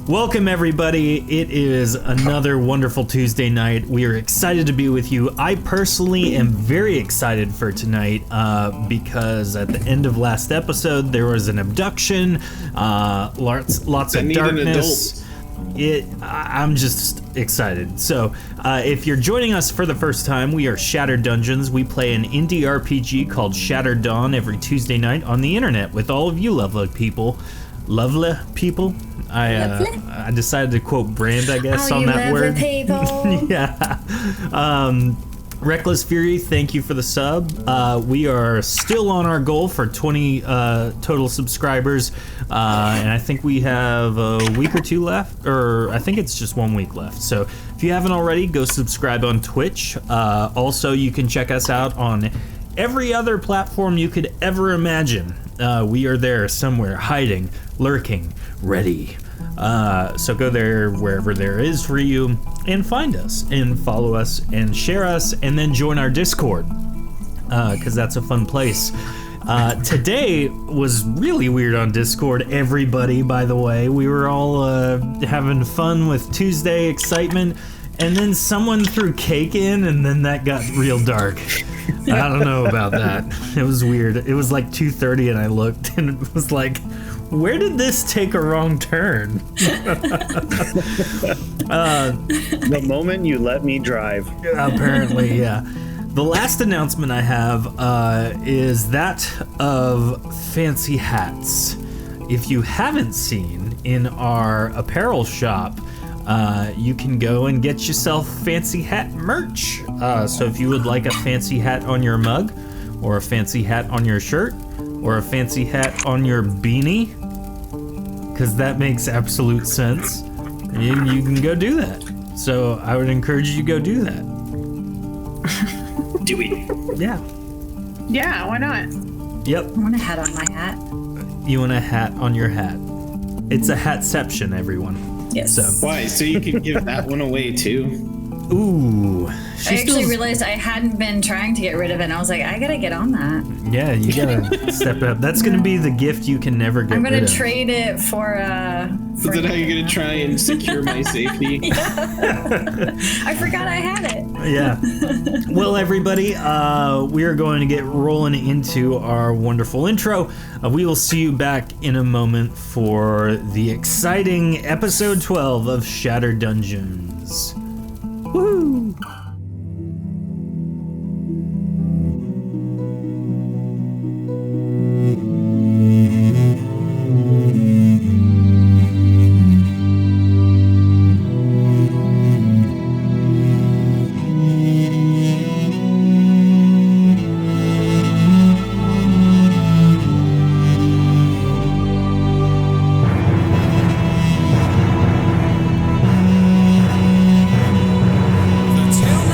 Welcome, everybody. It is another wonderful Tuesday night. We are excited to be with you. I personally am very excited for tonight because at the end of last episode, there was an abduction, lots of darkness. I'm just excited. So, if you're joining us for the first time, we are Shattered Dungeons. We play an indie RPG called Shattered Dawn every Tuesday night on the internet with all of you lovely people. Lovely people. I decided to quote Brand, I guess, on that word. People. Yeah. Reckless Fury, thank you for the sub. We are still on our goal for 20 total subscribers, and I think we have a week or two left, or I think it's just 1 week left. So if you haven't already, go subscribe on Twitch. Also, you can check us out on every other platform you could ever imagine. We are there somewhere, hiding, lurking, ready. So go there wherever there is for you and find us and follow us and share us and then join our Discord, because that's a fun place. Today was really weird on Discord, everybody, by the way. We were all having fun with Tuesday excitement, and then someone threw cake in, and then that got real dark. I don't know about that. It was weird. It was like 2:30 and I looked and it was like, where did this take a wrong turn? The moment you let me drive. Apparently, yeah. The last announcement I have is that of fancy hats. If you haven't seen in our apparel shop, you can go and get yourself fancy hat merch. So if you would like a fancy hat on your mug, or a fancy hat on your shirt, or a fancy hat on your beanie, because that makes absolute sense, and you can go do that. So I would encourage you to go do that. Do we? Yeah. Yeah, why not? Yep. I want a hat on my hat. You want a hat on your hat. It's a hatception, everyone. Yes. So. Why? So you can give that one away too? Ooh. I actually realized I hadn't been trying to get rid of it, and I was like, I gotta get on that. Yeah, you gotta step up. That's gonna be the gift you can never get rid of. I'm gonna trade it for Is that how you're gonna try and secure my safety? I forgot I had it. Yeah. Well, everybody, we are going to get rolling into our wonderful intro. We will see you back in a moment for the exciting episode 12 of Shattered Dungeons. Woo! The tale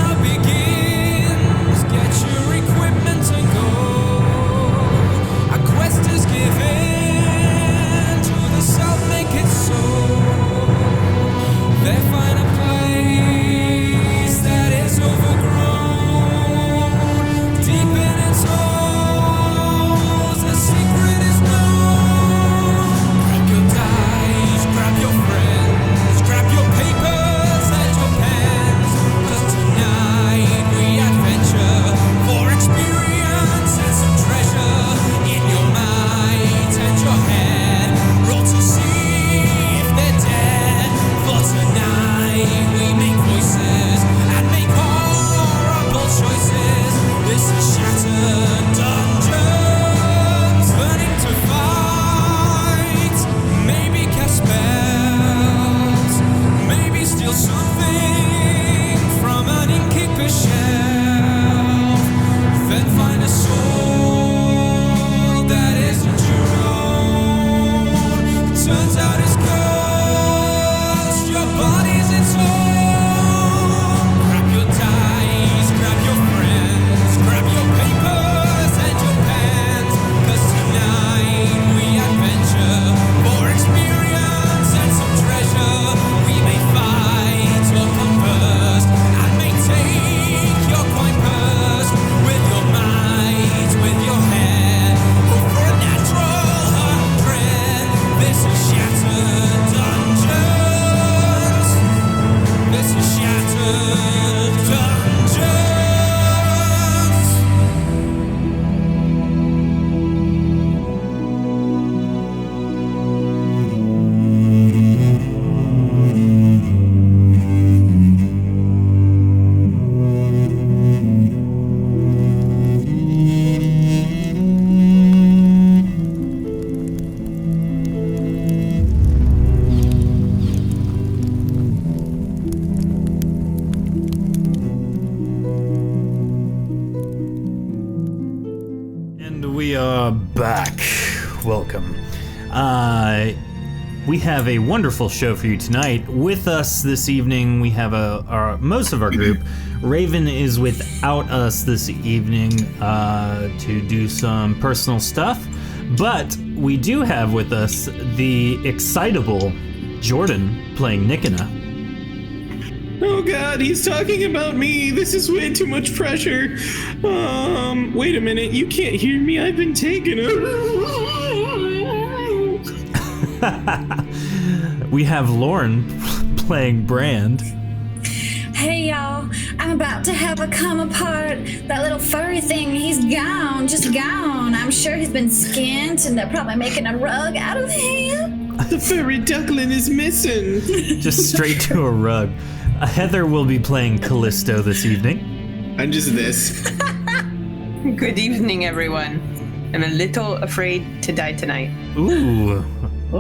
welcome. We have a wonderful show for you tonight. With us this evening, we have most of our group. Raven is without us this evening to do some personal stuff, but we do have with us the excitable Jordan playing Nikina. Oh God, he's talking about me. This is way too much pressure. Wait a minute. You can't hear me. I've been taken. We have Lauren playing Brand. Hey y'all, I'm about to have a come apart. That little furry thing, he's gone, just gone. I'm sure he's been skinned and they're probably making a rug out of him. The furry duckling is missing. Just straight to a rug. Heather will be playing Callisto this evening. I'm just this. Good evening, everyone. I'm a little afraid to die tonight. Ooh,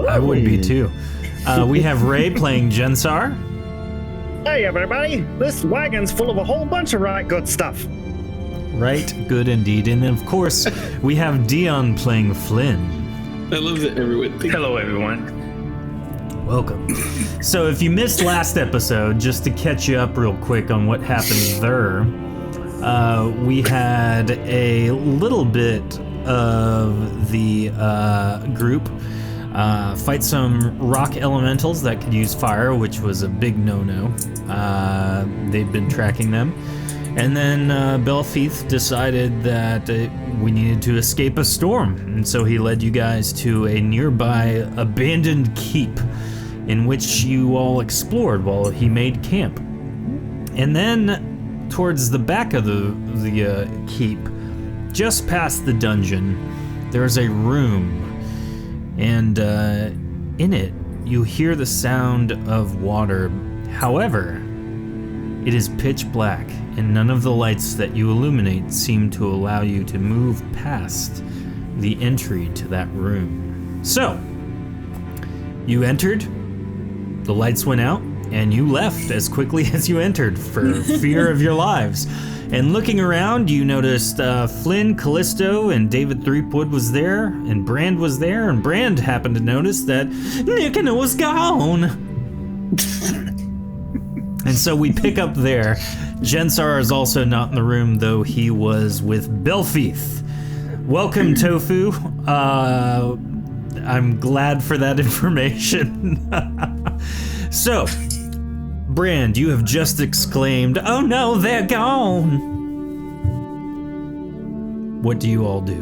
I would be too. We have Ray playing Jensar. Hey everybody, this wagon's full of a whole bunch of right good stuff. Right, good indeed. And then of course, we have Dion playing Flynn. I love that everyone thinks. Hello, everyone. Welcome. So if you missed last episode, just to catch you up real quick on what happened there, we had a little bit of the group fight some rock elementals that could use fire, which was a big no-no. They've been tracking them. And then Belfeath decided that we needed to escape a storm. And so he led you guys to a nearby abandoned keep in which you all explored while he made camp. And then towards the back of the keep, just past the dungeon, there's a room. And in it, you hear the sound of water. However, it is pitch black, and none of the lights that you illuminate seem to allow you to move past the entry to that room. So, you entered, the lights went out, and you left as quickly as you entered for fear of your lives. And looking around, you noticed Flynn, Callisto, and David Threepwood was there, and Brand was there, and Brand happened to notice that Nikina was gone. And so we pick up there. Jensar is also not in the room, though he was with Belfeath. Welcome, Tofu. I'm glad for that information. So, Brand, you have just exclaimed, "Oh no, they're gone!" What do you all do?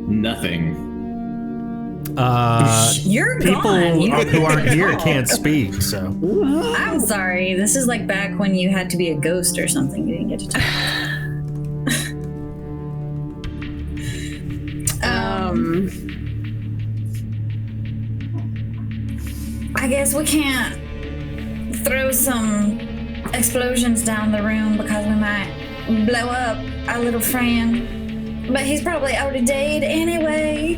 Nothing. You're People gone. who aren't here can't speak, so. I'm sorry. This is like back when you had to be a ghost or something. You didn't get to talk. I guess we can't throw some explosions down the room because we might blow up our little friend. But he's probably already dead anyway.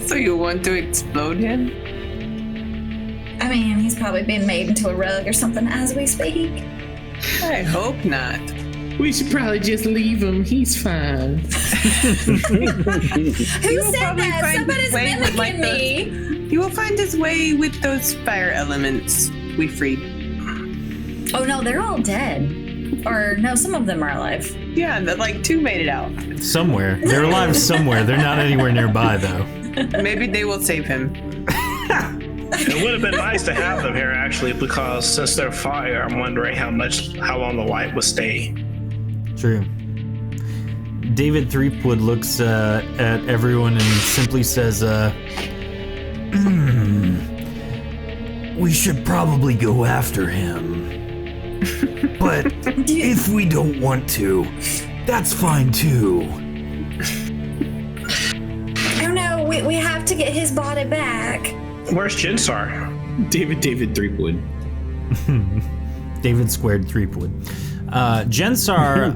So you want to explode him? I mean, he's probably been made into a rug or something as we speak. I hope not. We should probably just leave him. He's fine. Who said that? Somebody's mimicking me. He will find his way with those fire elements we freed. Oh no, they're all dead. Or no, some of them are alive. Yeah, like 2 made it out. Somewhere. They're alive somewhere. They're not anywhere nearby, though. Maybe they will save him. It would have been nice to have them here, actually, because since they're fire, I'm wondering how long the light will stay. True. David Threepwood looks at everyone and simply says, we should probably go after him. But if we don't want to, that's fine too. Oh no, we have to get his body back. Where's Jensar? David Threepwood. David squared Threepwood. Jensar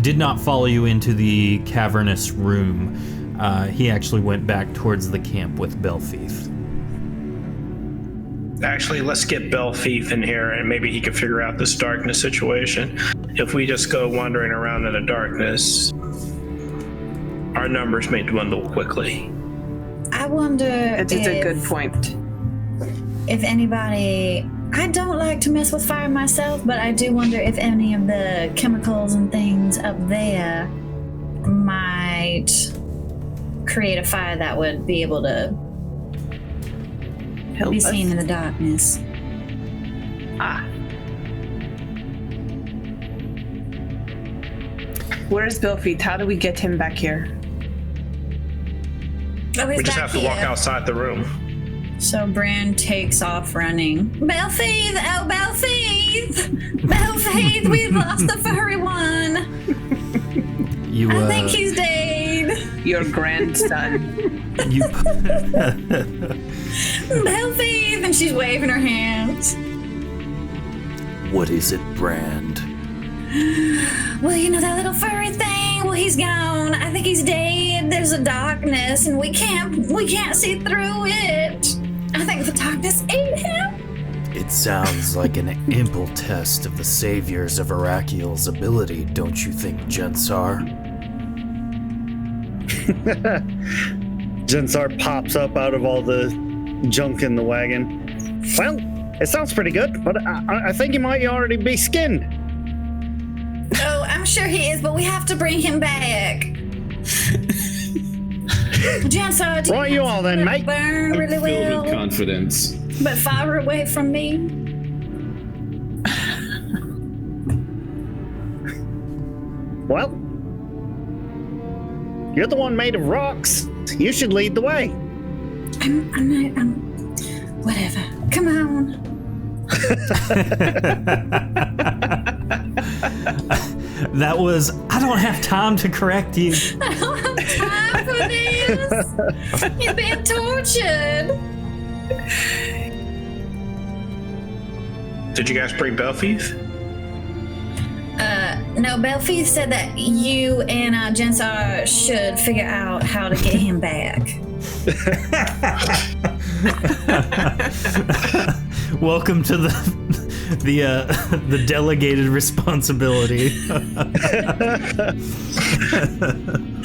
did not follow you into the cavernous room. He actually went back towards the camp with Belfeath. Actually, let's get Belfeath in here, and maybe he can figure out this darkness situation. If we just go wandering around in the darkness, our numbers may dwindle quickly. I wonder That is a good point. if anybody... I don't like to mess with fire myself, but I do wonder if any of the chemicals and things up there might create a fire that would be able to Help be us. seen in the darkness. Ah. Where's Billfeet? How do we get him back here? Oh, he's We just back have to walk here. outside the room. So Bran takes off running. Belfaith! Oh, Belfaith! Belfaith, we've lost the furry one! You, I think he's dead! Your grandson. you, Belfaith! And she's waving her hands. what is it, Brand? Well, you know that little furry thing? Well, he's gone. I think he's dead. There's a darkness and we can't see through it. I think the darkness ate him. It sounds like an impel test of the saviors of Arakiel's ability, don't you think, Jensar? Jensar pops up out of all the junk in the wagon. Well, it sounds pretty good, but I think he might already be skinned. Oh, I'm sure he is, but we have to bring him back. Jansar, do Right you all then, mate. burn really Filled well, with confidence. but far away from me. Well, you're the one made of rocks. You should lead the way. I'm whatever. Come on. That was, I don't have time to correct you. I don't have time for this. You're being tortured. Did you guys bring Belfieth? No, Belfieth said that you and Jensar should figure out how to get him back. Welcome to the delegated responsibility.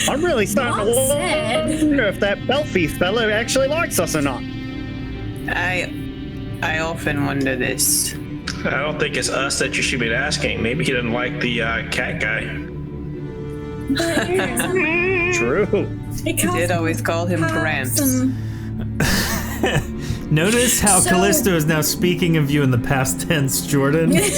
I'm really starting Well to said. wonder if that Belfieth fella actually likes us or not. I often wonder this. I don't think it's us that you should be asking. Maybe he doesn't like the cat guy. True. He Did always call him Grant. Notice how So- Callisto is now speaking of you in the past tense, Jordan. They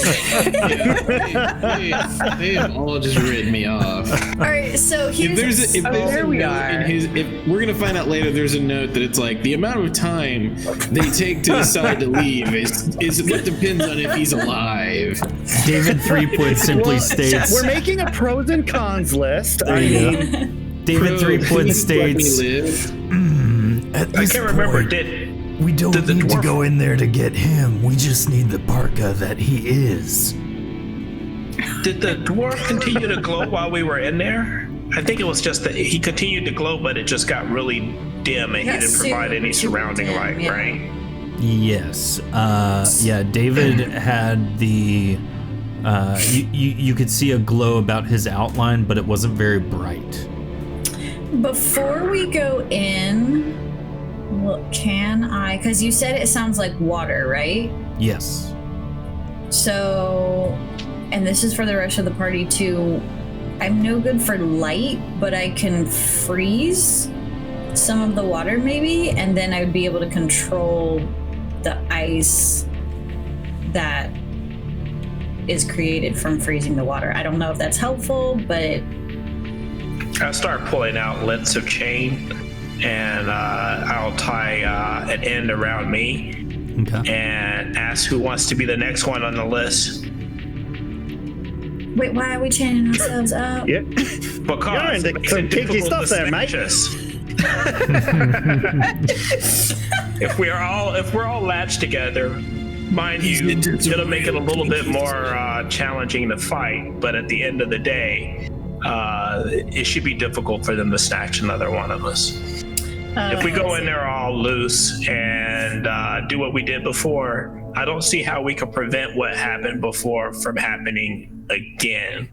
have all just written me off. All right, so If here's there's a there we note are. in his, if we're gonna find out later, there's a note that it's like the amount of time they take to decide to leave is what depends on if he's alive. David Threepwood simply states. We're making a pros and cons list. There you go. David Bro, Threepwood please let me states. live. At I this can't remember. point, we don't did the need to dwarf- go in there to get him. We just need the parka that he is. Did the dwarf continue to glow while we were in there? I think it was just that he continued to glow, but it just got really dim and he Got didn't provide any super surrounding dim, light, yeah. right? Yes. Yeah, David had the. You could see a glow about his outline, but it wasn't very bright. Before we go in, well, can I? Because you said it sounds like water, right? Yes. So, and this is for the rest of the party too. I'm no good for light, but I can freeze some of the water maybe, and then I would be able to control the ice that is created from freezing the water. I don't know if that's helpful, but I'll start pulling out lengths of chain and I'll tie an end around me Okay. and ask who wants to be the next one on the list. wait, why are we chaining ourselves up? Yeah. Because You're into it makes some it kinky difficult stuff to there, mate. snatch us. If we're all latched together, mind you, it'll make it a little bit more challenging to fight. But at the end of the day, it should be difficult for them to snatch another one of us. If we go in there all loose and do what we did before, I don't see how we can prevent what happened before from happening again.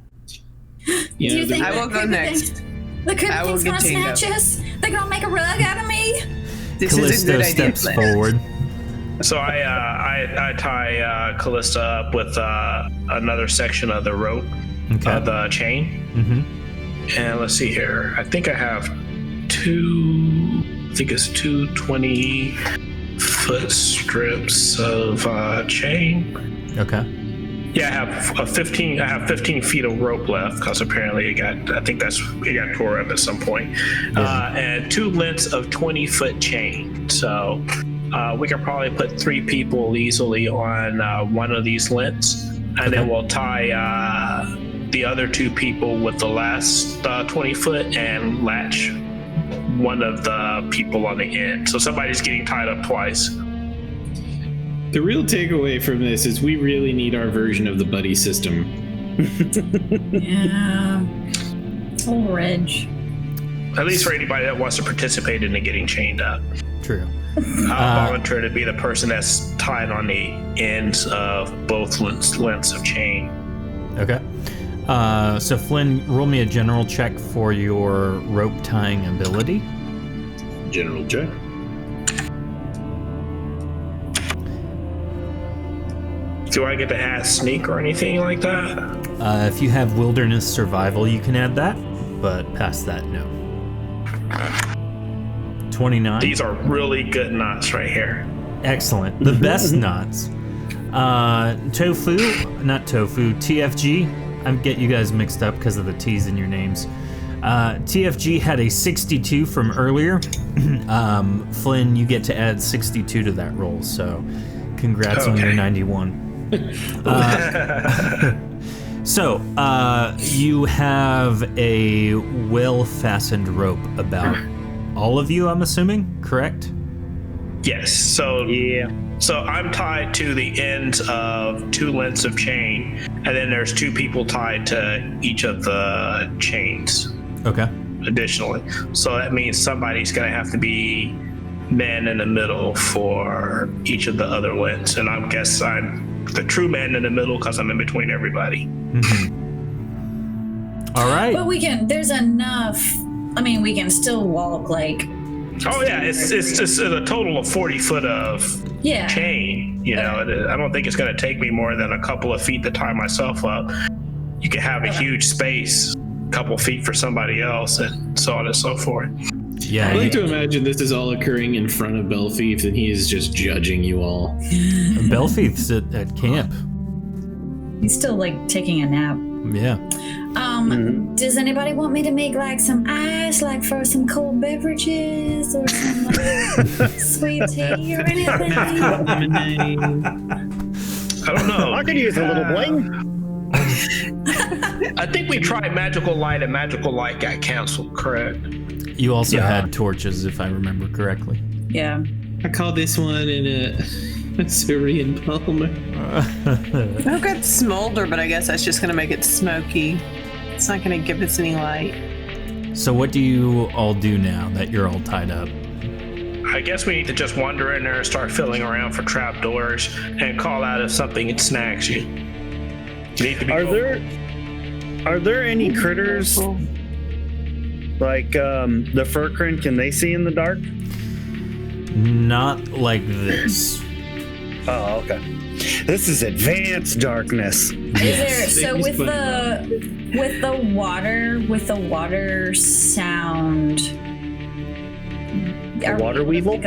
You know, you think I will go maybe next. The critter I will thing's gonna get chained snatch up. us. They're gonna make a rug out of me. This is a Callisto good idea. steps forward. So I tie Callista up with another section of the rope, the chain. Mm-hmm. And let's see here. I think I have two 20-foot strips of chain. Okay. Yeah, I have 15 feet of rope left because apparently it got tore up at some point. And 2 lengths of 20-foot chain. So we can probably put 3 people easily on one of these lengths, and then we'll tie the other 2 people with the last 20 foot and latch one of the people on the end. So somebody's getting tied up twice. The real takeaway from this is we really need our version of the buddy system. Yeah. Oh, Reg. At least for anybody that wants to participate in the getting chained up. True. I'll volunteer to be the person that's tied on the ends of both lengths of chain. Okay. So Flynn, roll me a general check for your rope tying ability. General check. Do I get to add sneak or anything like that? If you have wilderness survival, you can add that, but past that, no. 29. These are really good knots right here. Excellent. The best knots. TFG. I'm getting you guys mixed up because of the T's in your names. TFG had a 62 from earlier. Flynn, you get to add 62 to that roll, so congrats on your 91. So, you have a well-fastened rope about all of you, I'm assuming, correct? Yes. So I'm tied to the ends of 2 lengths of chain, and then there's 2 people tied to each of the chains. Okay. Additionally, so that means somebody's going to have to be man in the middle for each of the other lengths, and I guess I'm the true man in the middle because I'm in between everybody. Mm-hmm. All right. But there's enough. I mean, we can still walk like. Oh yeah, it's just a total of 40 foot of chain. You know, I don't think it's going to take me more than a couple of feet to tie myself up. You can have a huge space, a couple feet for somebody else, and so on and so forth. Yeah, I like to imagine this is all occurring in front of Belfief, and he is just judging you all. Belfief's at camp. He's still like taking a nap. Yeah. Does anybody want me to make like some ice, like for some cold beverages or some like, sweet tea or anything? I don't know. I could use a little bling. I think we tried magical light, and magical light got canceled, correct? You also had torches, if I remember correctly. Yeah. I call this one a Syrian Palmer. I've got smolder, but I guess that's just going to make it smoky. It's not going to give us any light. So what do you all do now that you're all tied up? I guess we need to just wander in there and start feeling around for trapdoors and call out if something snags you. You need to be Are there any critters like the furcrin? Can they see in the dark? Not like this. Oh, okay. This is advanced darkness. Is there so with the water sound? The water weevil?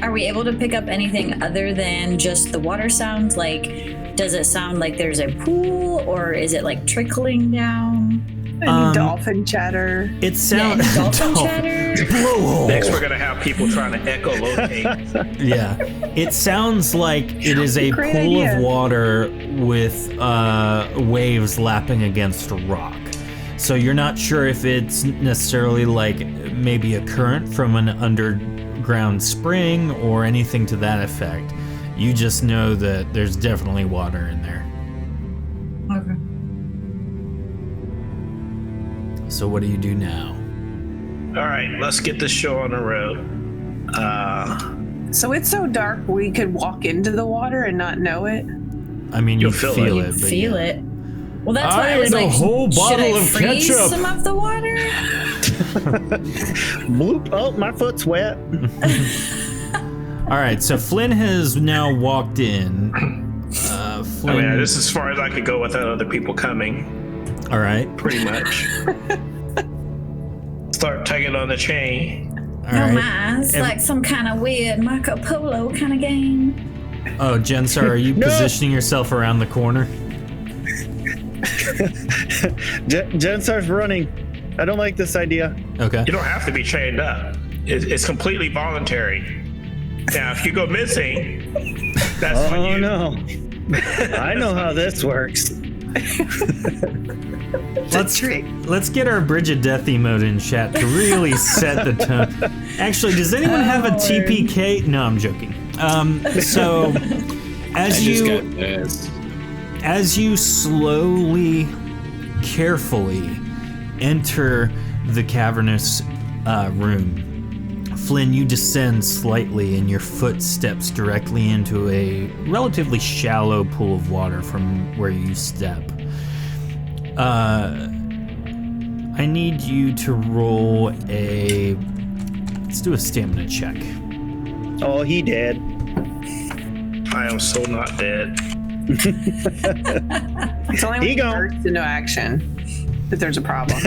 Are we able to pick up anything other than just the water sound? Like, does it sound like there's a pool, or is it like trickling down? Any dolphin chatter? It sounds dolphin chatter. Blowhole. Next, we're gonna have people trying to echolocate. Yeah, it sounds like it is a Great pool idea. of water with waves lapping against a rock. So you're not sure if it's necessarily like maybe a current from an underground spring or anything to that effect. You just know that there's definitely water in there. Okay. So what do you do now? All right, let's get this show on the road. So it's so dark we could walk into the water and not know it? I mean, you You'll feel feel it. it. but Feel yeah. it. Well, that's why I I was ate a like, whole should bottle I of freeze ketchup. some of the water? Bloop. Oh, my foot's wet. All right, so Flynn has now walked in. Flynn. I mean, this is as far as I could go without other people coming. All right. Pretty much. Start tugging on the chain. All Oh right. my, it's like some kind of weird Marco Polo kind of game. Oh, Jensar, are you positioning yourself around the corner? Jensar's running. I don't like this idea. Okay. You don't have to be chained up. It's completely voluntary. Now, if you go missing, that's on Oh you. no. I know how this works. Let's get our Bridge of Death emote in chat to really set the tone. Actually, does anyone have a TPK? No, I'm joking. So as you slowly, carefully enter the cavernous room, Flynn, you descend slightly and your foot steps directly into a relatively shallow pool of water from where you step. I need you to roll let's do a stamina check. Oh, he did. I am so not dead. It's only when He he go. bursts into action that there's a problem.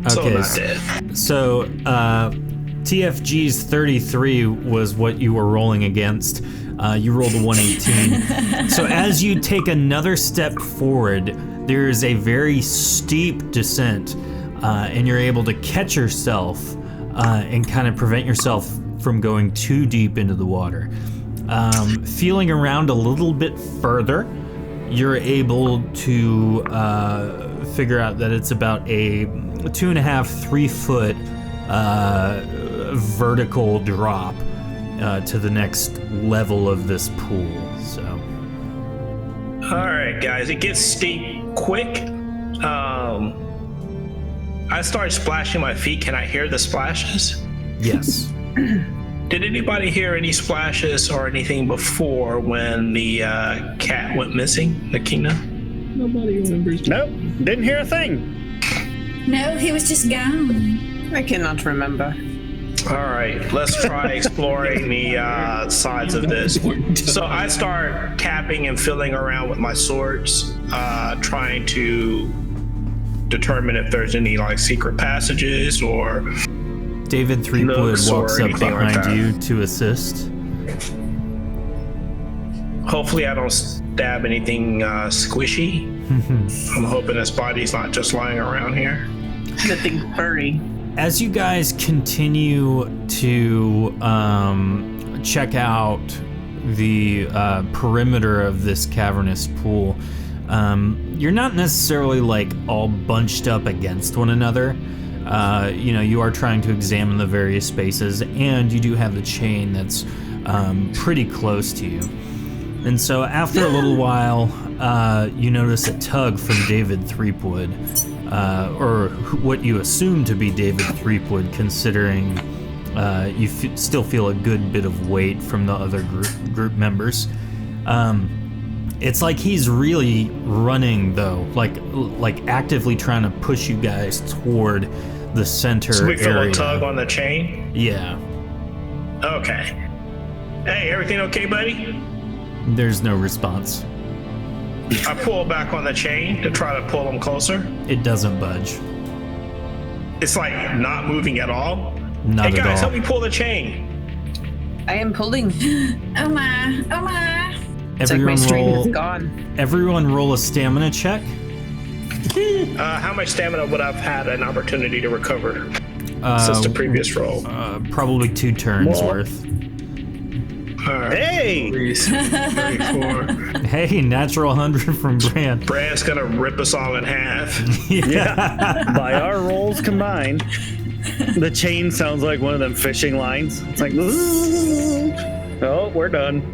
So Okay, not dead. so TFG's 33 was what you were rolling against. You rolled a 118. So as you take another step forward, there is a very steep descent, and you're able to catch yourself and kind of prevent yourself from going too deep into the water. Feeling around a little bit further, you're able to figure out that it's about a 2.5-3 foot vertical drop to the next level of this pool. So, All right, guys, it gets steep quick. I start splashing my feet. Can I hear the splashes? yes. Did anybody hear any splashes or anything before when the cat went missing, Nikina? Nobody remembers. Nope, didn't hear a thing. No, he was just gone. I cannot remember. All right, let's try exploring the sides of this. So I start tapping and filling around with my swords, trying to determine if there's any like secret passages or David Threepwood Nooks or walks up anything like behind that. you to assist. hopefully I don't stab anything squishy. I'm hoping this body's not just lying around here. Nothing furry. As you guys continue to check out the perimeter of this cavernous pool, you're not necessarily like all bunched up against one another. You are trying to examine the various spaces, and you do have the chain that's pretty close to you. And so after a little while, you notice a tug from David Threepwood, or what you assume to be David Threepwood, considering you still feel a good bit of weight from the other group members. It's like he's really running, though, like actively trying to push you guys toward the center So we feel area. a tug on the chain? Yeah. Okay. Hey, everything okay, buddy? There's no response. I pull back on the chain to try to pull him closer. It doesn't budge. It's like not moving at all. Not Hey at guys, all. help me pull the chain. I am pulling. Oh my, oh my. It's like my Everyone stream roll. is gone. Everyone roll a stamina check. How much stamina would I've had an opportunity to recover since the previous roll? Probably 2 turns Whoa. worth. All right. Hey! 34. Hey, natural 100 from Brand. Brad's gonna rip us all in half. Yeah. By our rolls combined, the chain sounds like one of them fishing lines. It's like, oh, we're done.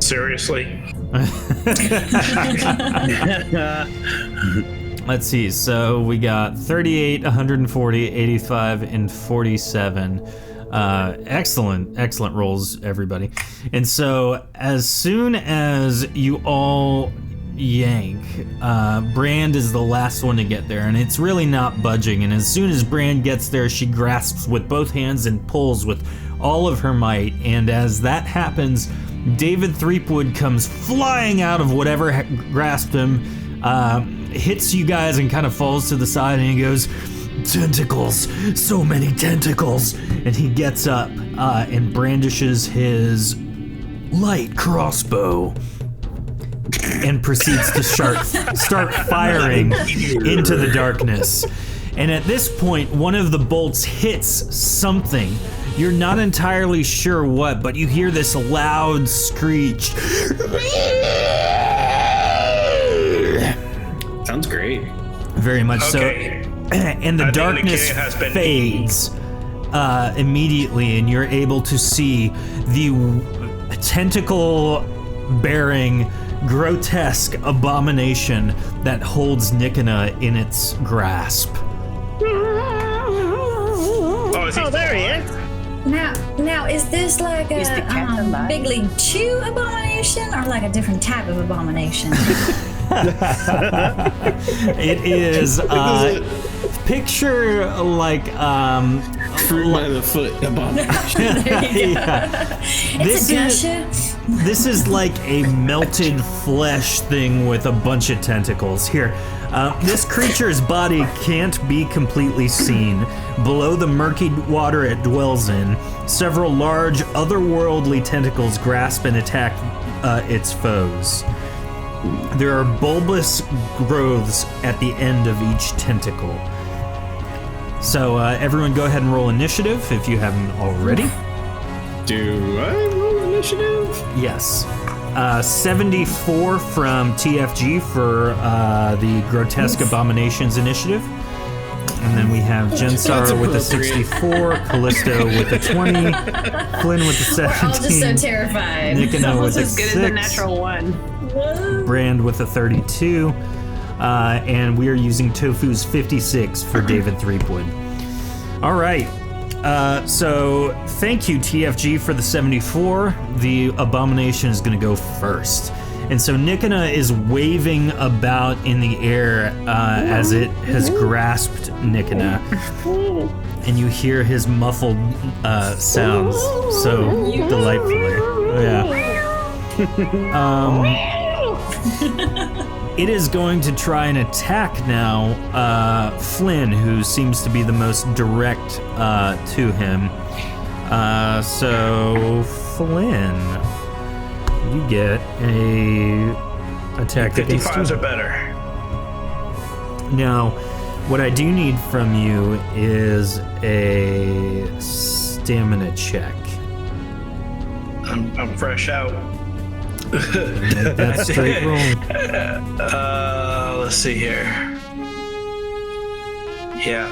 Seriously? Let's see. So we got 38, 140, 85, and 47. Excellent rolls, everybody. And so as soon as you all yank, Brand is the last one to get there, and it's really not budging. And as soon as Brand gets there, she grasps with both hands and pulls with all of her might. And as that happens, David Threepwood comes flying out of whatever grasped him, hits you guys and kind of falls to the side, and he goes, "Tentacles, so many tentacles." And he gets up and brandishes his light crossbow and proceeds to start firing into the darkness. And at this point, one of the bolts hits something. You're not entirely sure what, but you hear this loud screech. Sounds great. Very much Okay. so. And the darkness Nikina has been fades immediately, and you're able to see the tentacle-bearing, grotesque abomination that holds Nikina in its grasp. Oh, is he there he is. Now, is this like Is the cat a alive? Big League Chew abomination, or like a different type of abomination? It is, picture like, Fruit by the foot abomination. It's a gusher. This is like a melted flesh thing with a bunch of tentacles. Here, this creature's body can't be completely seen. Below the murky water it dwells in, several large, otherworldly tentacles grasp and attack its foes. There are bulbous growths at the end of each tentacle. So everyone go ahead and roll initiative if you haven't already. Do I roll initiative? Yes. 74 from TFG for the Grotesque Abominations Initiative. And then we have Jensar with a 64, Callisto with a 20, Flynn with a 17. We're all just so terrified. Nikina with a As good as the 6, natural one. Brand with a 32, and we are using Tofu's 56 for David Threepwood. All right. So thank you, TFG, for the 74. The abomination is going to go first. And so Nikina is waving about in the air as it has grasped Nikina. And you hear his muffled sounds so delightfully. Yeah. It is going to try and attack now Flynn, who seems to be the most direct to him. So Flynn, you get a attack against 55s him. are better. Now, what I do need from you is a stamina check. I'm fresh out. Make that straight roll. Let's see here. Yeah.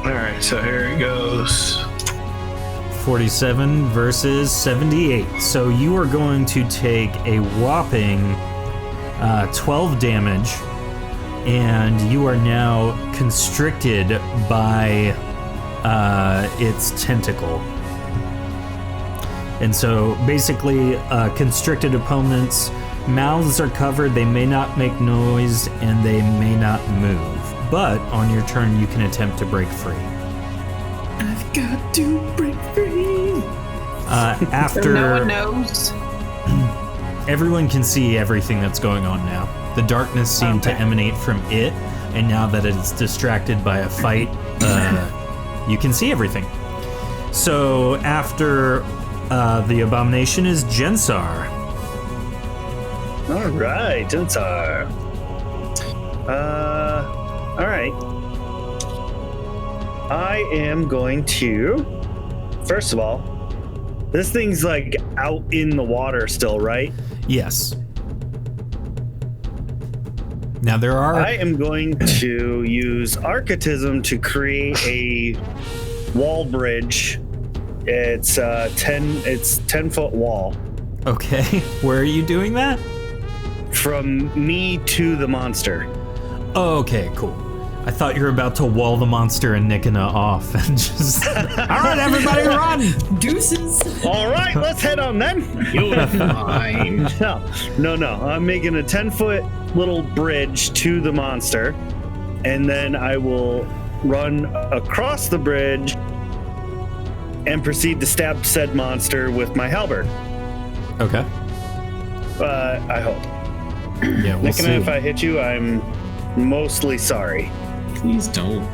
All right, so here it goes. 47 versus 78. So you are going to take a whopping 12 damage, and you are now constricted by its tentacle. And so basically, constricted opponents' mouths are covered, they may not make noise, and they may not move. But on your turn, you can attempt to break free. I've got to break free. After No one knows. everyone can see everything that's going on now. The darkness seemed to emanate from it, and now that it's distracted by a fight, you can see everything. So after the abomination is Jensar. All right, Jensar. All right. I am going to. First of all, this thing's like out in the water still, right? Yes. Now there are. I am going to use Archetism to create a wall bridge. It's 10-foot wall Okay, where are you doing that? from me to the monster. Oh, okay, cool. I thought you were about to wall the monster and Nikina off and just. All right, everybody, run! Deuces. All right, let's head on then. You're fine. No. I'm making a 10-foot little bridge to the monster, and then I will run across the bridge and proceed to stab said monster with my halberd. Okay. I hope. Yeah, we'll Nikina, see. if I hit you, I'm mostly sorry. Please don't.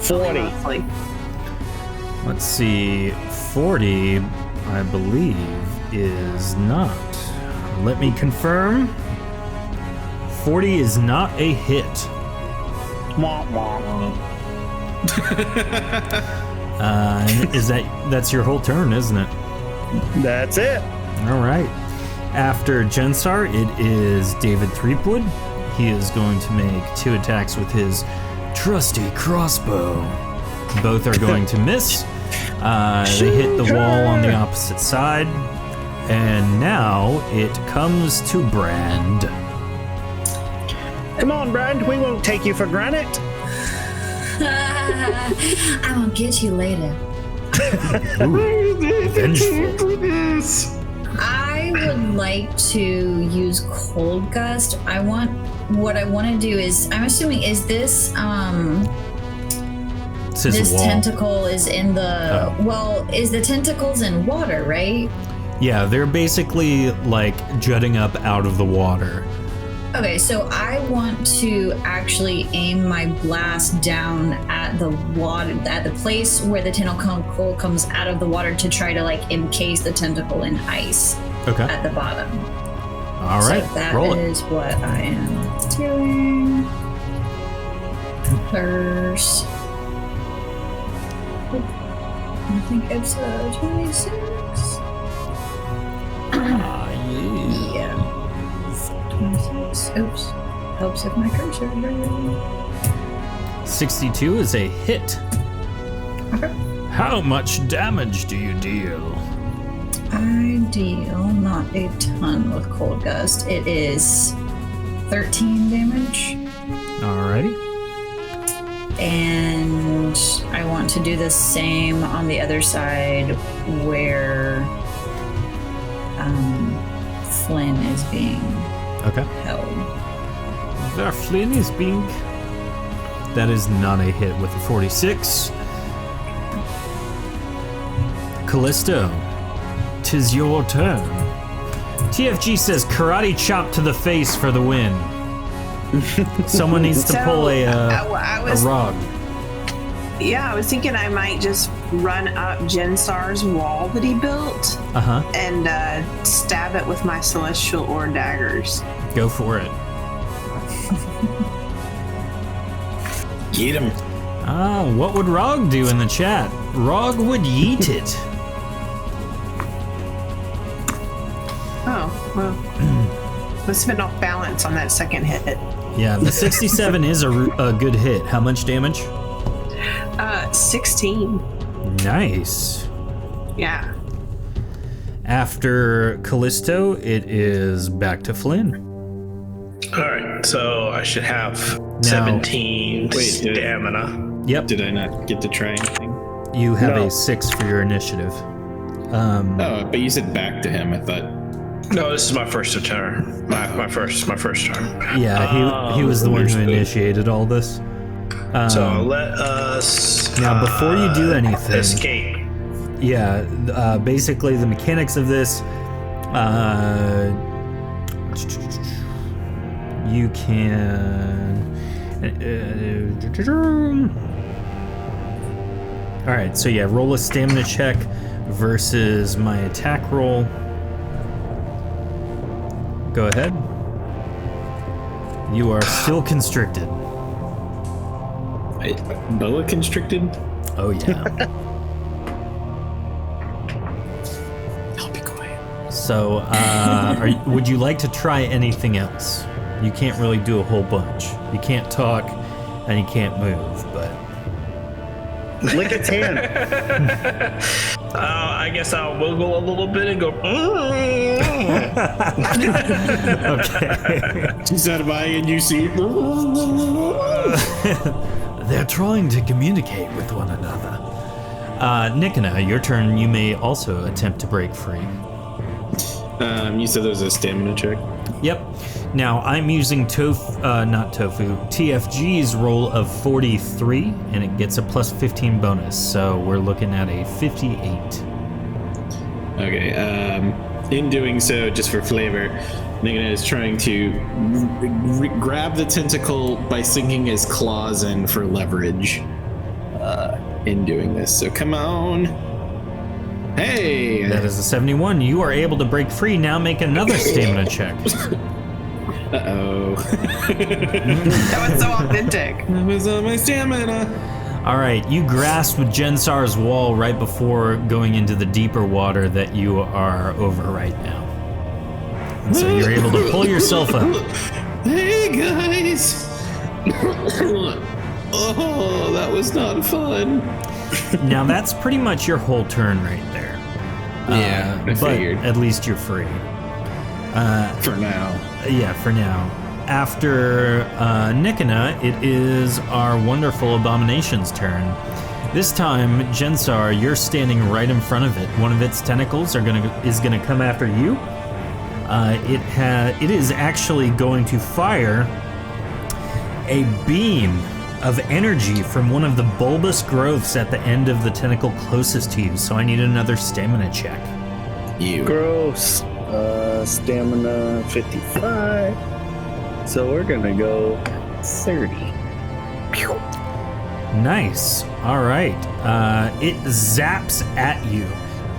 40. Mostly. Let's see. 40, I believe, is not. Let me confirm. 40 is not a hit. Womp womp. That's your whole turn, isn't it? That's it. All right. After Jensar, it is David Threepwood. He is going to make 2 attacks with his trusty crossbow. Both are going to miss. They hit the wall on the opposite side. And now it comes to Brand. Come on, Brand. We won't take you for granted. I will get you later. Vengeful. I would like to use Cold Gust. What I want to do is, I'm assuming, is this This is this a wall. tentacle is in the Oh. well, is the tentacles in water, right? Yeah, they're basically like jutting up out of the water. Okay, so I want to actually aim my blast down at the water, at the place where the tentacle comes out of the water to try to like encase the tentacle in ice Okay. at the bottom. All right. So that Roll it. is what I am doing. First, I think it's 26. Yeah. 26. Oops. Helps if my cursor. 62 is a hit. Okay. How much damage do you deal? I deal not a ton with Cold Gust. It is 13 damage. Alrighty. And I want to do the same on the other side where Flynn is being Okay. held. There Flynn is being. That is not a hit with a 46. Callisto, 'tis your turn. TFG says karate chop to the face for the win. Someone needs to So, pull I a was rod. Yeah, I was thinking I might just run up Jensar's wall that he built Uh-huh. and stab it with my celestial ore daggers. Go for it. Get him. What would Rog do in the chat? Rog would yeet it. Oh, well. Must have been off balance on that second hit. Yeah, the 67 is a good hit. How much damage? 16. Nice. Yeah. After Callisto, it is back to Flynn. All right, so I should have 17 Wait, did- stamina. Yep, Did I not get to try anything? you have No. a 6 for your initiative. Oh, but you said back to him. I thought. No, this is my first turn. My first turn. Yeah, he was the one who understood. initiated all this. So let us Now, before you do anything, escape. yeah, basically the mechanics of this, you can. All right, so yeah, roll a stamina check versus my attack roll. Go ahead. You are still constricted. Boa constricted? Oh yeah. I'll be quiet. So, would you like to try anything else? You can't really do a whole bunch. You can't talk, and you can't move, but Lick its hand. I I guess I'll wiggle a little bit and go. Okay. She's out of eye, and you see. They're trying to communicate with one another. Nikina, your turn. You may also attempt to break free. You said there was a stamina check. Yep. Now I'm using TFG's roll of 43, and it gets a plus 15 bonus. So we're looking at a 58. Okay. In doing so, just for flavor, Nikina is trying to grab the tentacle by sinking his claws in for leverage. In doing this, so come on. Hey! That is a 71. You are able to break free. Now make another stamina check. Uh-oh. That was so authentic. That was my stamina. All right, you grasp Jensar's wall right before going into the deeper water that you are over right now. And so you're able to pull yourself up. Hey, guys! Oh, that was not fun. Now that's pretty much your whole turn right there. Yeah, I but figured. at least you're free. For now. Yeah, for now. After Nikina, it is our wonderful Abomination's turn. This time, Jensar, you're standing right in front of it. One of its tentacles is gonna come after you. It is actually going to fire a beam of energy from one of the bulbous growths at the end of the tentacle closest to you. So I need another stamina check. You. Gross. Stamina 55. So we're gonna go 30. Pew. Nice. All right. It zaps at you,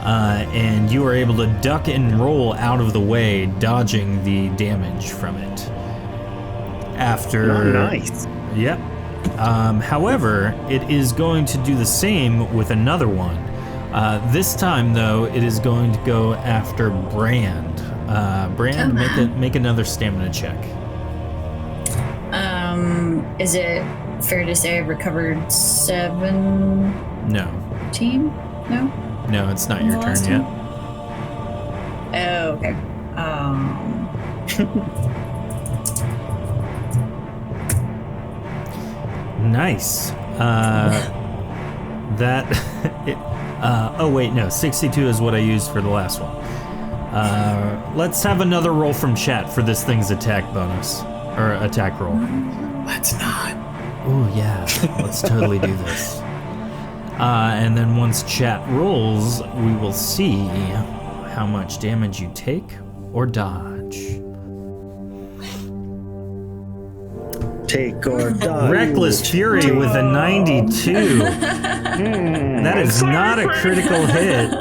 and you are able to duck and roll out of the way, dodging the damage from it. After. Oh, nice. Yep. However, it is going to do the same with another one. This time, though, it is going to go after Brand. Brand, make another stamina check. Is it fair to say I've recovered 17? No. No? No, it's not your turn Last yet. Oh, okay. Nice. Oh wait, no. 62 is what I used for the last one. Let's have another roll from chat for this thing's attack bonus or attack roll. Let's not. Oh yeah, let's totally do this. And then once chat rolls, we will see how much damage you take or dodge. Take or die. Reckless Fury with a 92. That is not a critical hit.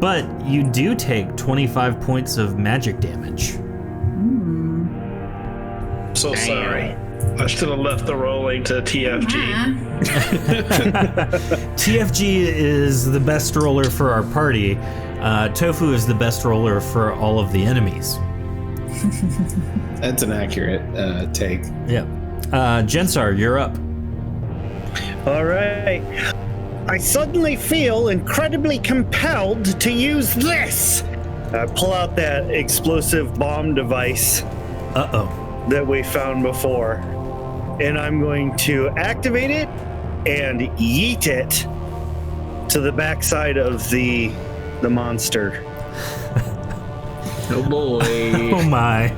But you do take 25 points of magic damage. So sorry. I should have left the rolling to TFG. TFG is the best roller for our party. Tofu is the best roller for all of the enemies. That's an accurate take. Yep. Jensar, you're up. All right. I suddenly feel incredibly compelled to use this. I pull out that explosive bomb device Uh-oh. that we found before, and I'm going to activate it and yeet it to the backside of the monster. Oh boy. Oh my.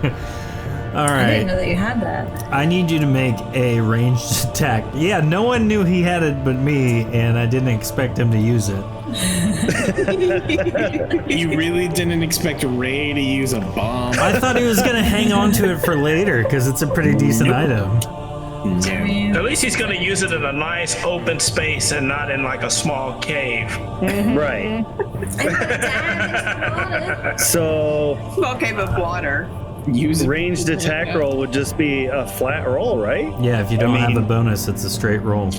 All I didn't know right. that you had that. I need you to make a ranged attack. Yeah, no one knew he had it but me, and I didn't expect him to use it. You really didn't expect Ray to use a bomb? I thought he was going to hang on to it for later because it's a pretty decent item. At least he's going to use it in a nice open space and not in like a small cave. Right. So Small cave of water. Use it. ranged attack roll would just be a flat roll, right? Yeah, if you don't have a mean- bonus, it's a straight roll.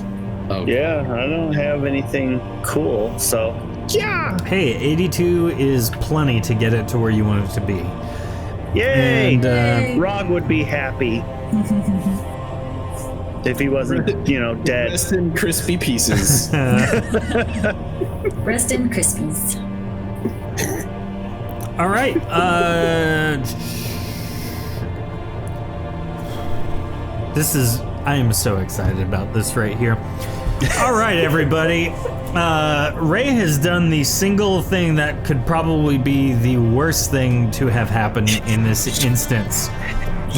Oh. Yeah, I don't have anything cool, so yeah. Hey, 82 is plenty to get it to where you want it to be. Yay! And Rog would be happy. if he wasn't, dead. Rest in crispy pieces. Rest in Krispies. All right. I am so excited about this right here. All right, everybody. Ray has done the single thing that could probably be the worst thing to have happened in this instance.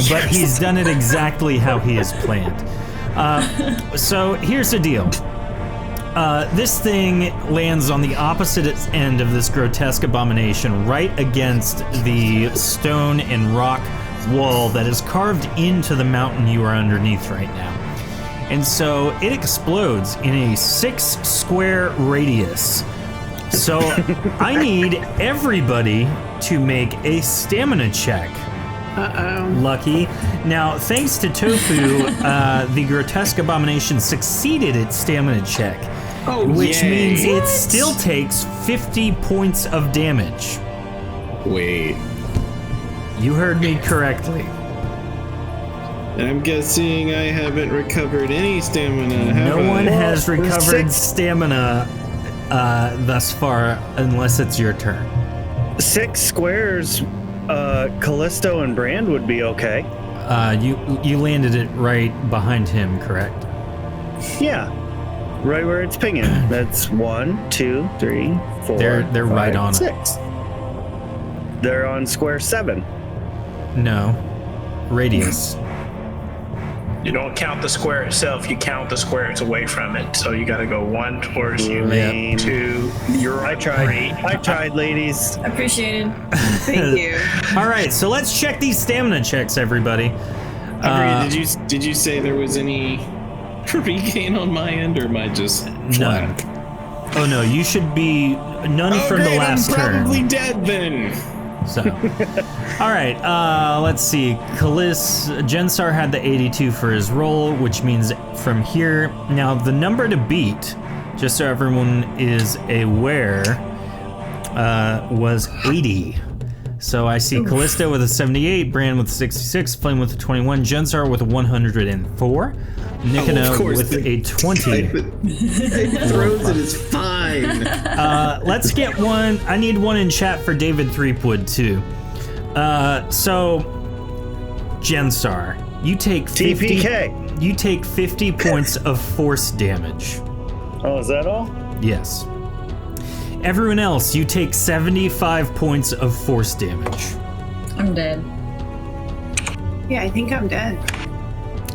But he's done it exactly how he has planned. So here's the deal. This thing lands on the opposite end of this grotesque abomination, right against the stone and rock wall that is carved into the mountain you are underneath right now. And so it explodes in a 6-square radius. So I need everybody to make a stamina check. Uh-oh. Lucky. Now, thanks to Tofu, the grotesque abomination succeeded its stamina check. Which means it still takes 50 points of damage. Wait. You heard me correctly. I'm guessing I haven't recovered any stamina. No one has recovered stamina thus far, unless it's your turn. 6 squares, Callisto and Brand would be okay. You landed it right behind him, correct? Yeah. Right where it's pinging. That's 1, 2, 3, 4. They're 5, right on 6. They're on square 7. No. Radius. You don't count the square itself, you count the squares away from it. So you got to go 1 towards you, Lame. 2. You're I tried, ladies. Appreciated. Thank you. All right, so let's check these stamina checks, everybody. Did you say there was any regain on my end, or am I just None. flat? Oh no, you should be none from the last I'm turn. probably dead then. So, all right. Let's see. Jensar had the 82 for his roll, which means from here. Now the number to beat, just so everyone is aware, was 80. So I see Callisto with a 78, Bran with a 66, Flame with a 21, Jensar with a 104, Nikina with a 20. It throws it, it's fine. Let's get one. I need one in chat for David Threepwood too. So Jensar, you take 50. TPK. You take 50 points of force damage. Oh, is that all? Yes. Everyone else, you take 75 points of force damage. I'm dead. Yeah, I think I'm dead.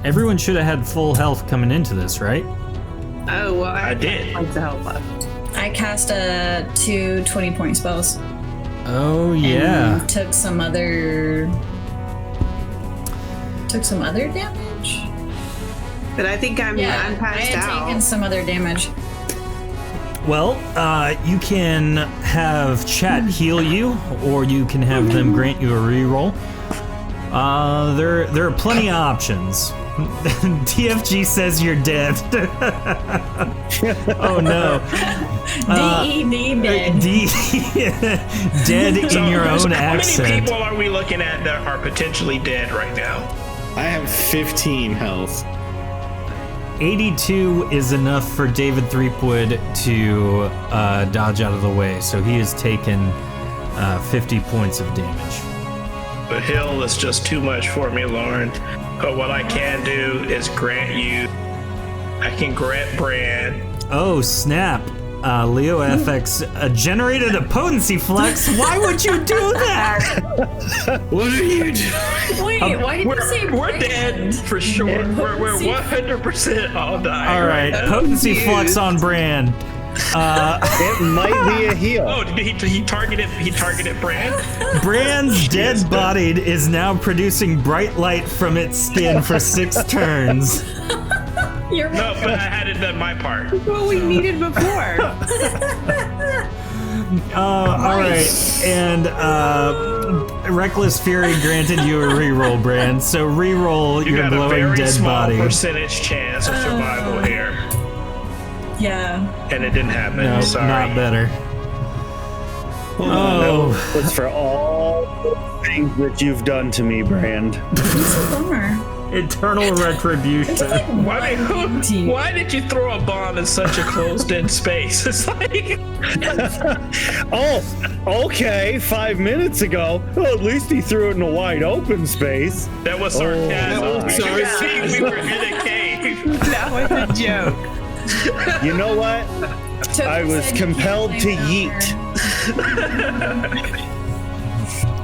Everyone should have had full health coming into this, right? Oh, well, I did. Points of health left. I cast 2 20-point spells. Oh yeah. And took some other damage. But I think I'm I passed had out. taken some other damage. Well, you can have chat heal you, or you can have them grant you a reroll. There are plenty of options. TFG says you're dead. Oh no. dead. Dead in your own accent. How many people are we looking at that are potentially dead right now? I have 15 health. 82 is enough for David Threepwood to dodge out of the way, so he has taken 50 points of damage. The hill is just too much for me, Lauren. But what I can do is grant Bran. Oh, snap. Leo FX generated a potency flex. Why would you do that? What are you doing? Wait, why did you say We're Bran? dead for sure. We're 100% all dying. All right, potency flex on Bran. It might be a heal. Oh, did he targeted Bran? Bran's dead body is now producing bright light from its skin for 6 turns. You're No, but I hadn't done my part. That's what we needed before. All right, and Reckless Fury granted you a reroll, Bran. So reroll You your got a glowing very dead small body. percentage chance of survival here, Yeah. and it didn't happen. No, Sorry. not better. No, it's for all the things that you've done to me, Brand. It's a bummer. Eternal retribution. Why did you throw a bomb in such a closed-in space? It's like, Oh, okay. 5 minutes ago. Well, at least he threw it in a wide open space. that was sarcasm. Oh, You could see we were in a cave. That was a joke. You know what? I was compelled to yeet.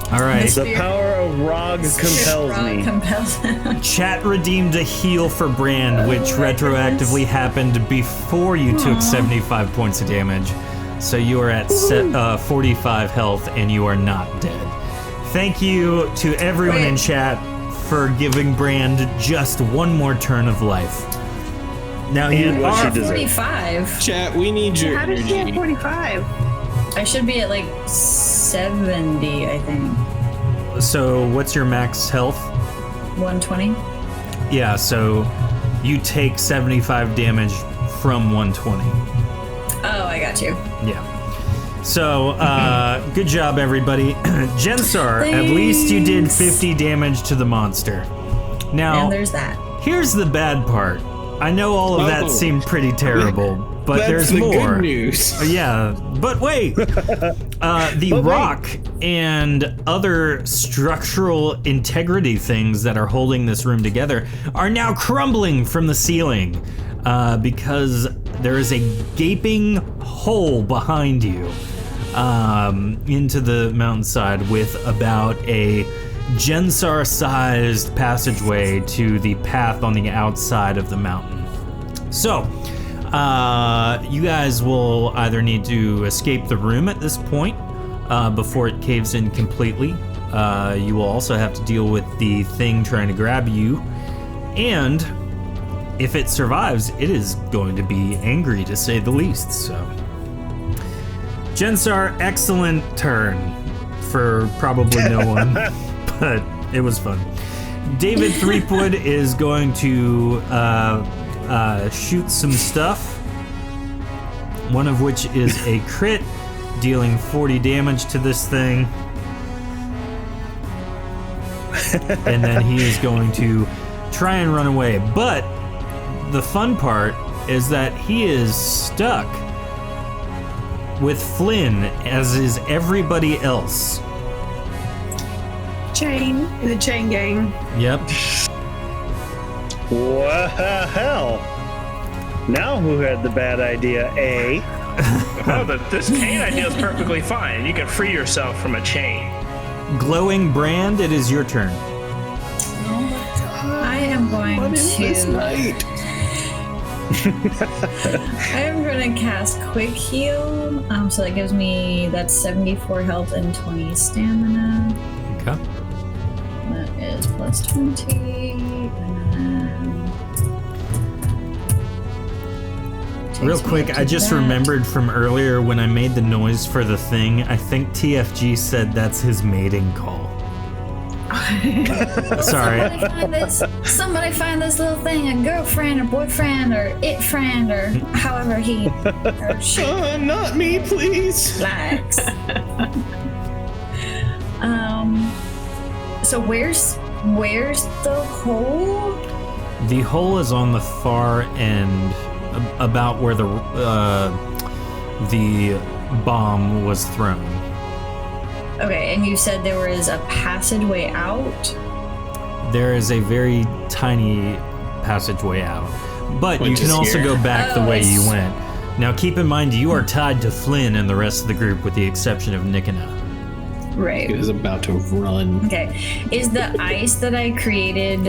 All right. The power of Rog compels me. Chat redeemed a heal for Brand, which retroactively happened before you took 75 points of damage. So you are at 45 health and you are not dead. Thank you to everyone in chat for giving Brand just one more turn of life. Now you what are she deserves. 45. Chat, we need your How did she have energy. 45? I should be at like 70, I think. So what's your max health? 120. Yeah, so you take 75 damage from 120. Oh, I got you. Yeah. So, good job, everybody. Jensar, at least you did 50 damage to the monster. Now, And there's that. here's the bad part. I know all of that Oh. seemed pretty terrible, but That's there's the more. good news. Yeah, but wait. The rock and other structural integrity things that are holding this room together are now crumbling from the ceiling because there is a gaping hole behind you into the mountainside with about a Jensar-sized passageway to the path on the outside of the mountain. So, you guys will either need to escape the room at this point before it caves in completely. You will also have to deal with the thing trying to grab you. And if it survives, it is going to be angry to say the least. So, Jensar, excellent turn for probably no one, but it was fun. David Threepwood is going to shoot some stuff, one of which is a crit, dealing 40 damage to this thing. And then he is going to try and run away. But the fun part is that he is stuck with Flynn, as is everybody else. The chain gang. Yep. Well, now who had the bad idea, eh? Oh, this chain idea is perfectly fine. You can free yourself from a chain. Glowing Brand, it is your turn. I am going This to. night. I am going to cast Quick Heal. So that gives me that's 74 health and 20 stamina. Okay. That is plus 20. And then Real takes me quick, up to I just that. remembered from earlier when I made the noise for the thing, I think TFG said that's his mating call. Sorry. Somebody find this little thing, a girlfriend or boyfriend or it friend or however he or she Not me, please. likes. So where's the hole? The hole is on the far end, about where the bomb was thrown. Okay, and you said there was a passageway out? There is a very tiny passageway out, but you Which can is also here. go back the Oh, way I you see. went. Now keep in mind you are tied to Flynn and the rest of the group with the exception of Nikina. He Right. was about to run. Okay. Is the ice that I created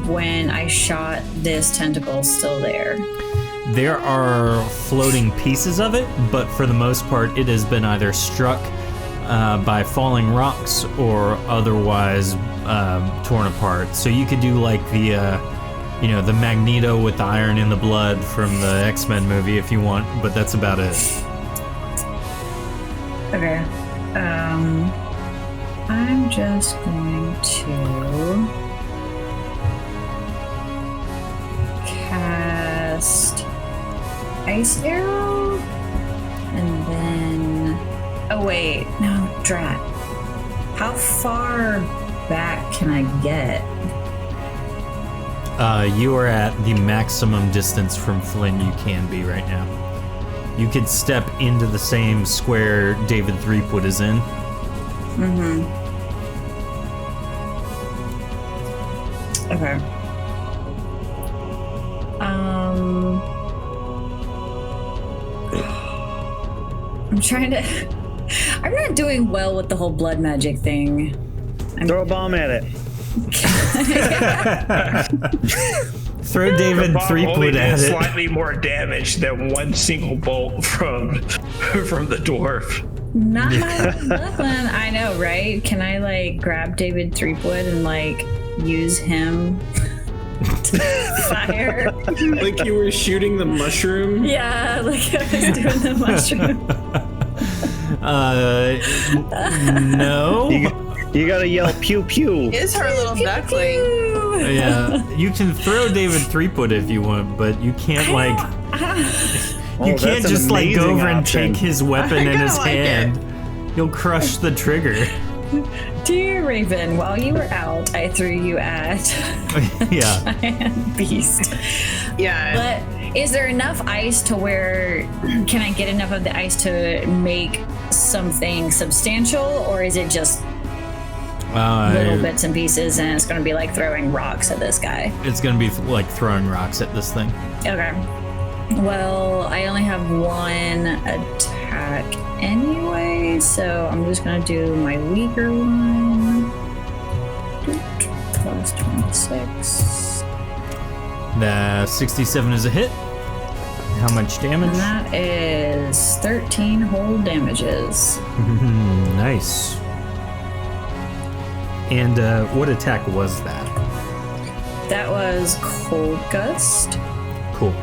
when I shot this tentacle still there? There are floating pieces of it, but for the most part it has been either struck by falling rocks or otherwise torn apart. So you could do like the the Magneto with the iron in the blood from the X-Men movie if you want, but that's about it. Okay. I'm just going to cast Ice Arrow and then wait, no, drat. How far back can I get? You are at the maximum distance from Flynn you can be right now. You could step into the same square David Threepwood is in. Okay. I'm trying to. I'm not doing well with the whole blood magic thing. Throw a bomb at it. Throw David Bob Threepwood only at did it. slightly more damage than one single bolt from the dwarf. Not my Lachlan. I know, right? Can I like grab David Threepwood and like use him to fire? Like you were shooting the mushroom? Yeah, like I was doing the mushroom. No. You gotta yell pew pew. Is her little duckling. Yeah, you can throw David Threepwood if you want, but you can't like. You can't that's an just like go amazing over and option. take his weapon in kinda his like hand. You'll crush the trigger. Dear Raven, while you were out, I threw you at Yeah. Giant Beast. Yeah. But is there enough ice to where can I get enough of the ice to make something substantial, or is it just little bits and pieces and it's going to be like throwing rocks at this guy? It's gonna be like throwing rocks at this thing. Okay. Well, I only have one attack anyway, so I'm just going to do my weaker one. Plus 26. The 67 is a hit. How much damage? And that is 13 whole damages. Nice. And what attack was that? That was Cold Gust. Cool.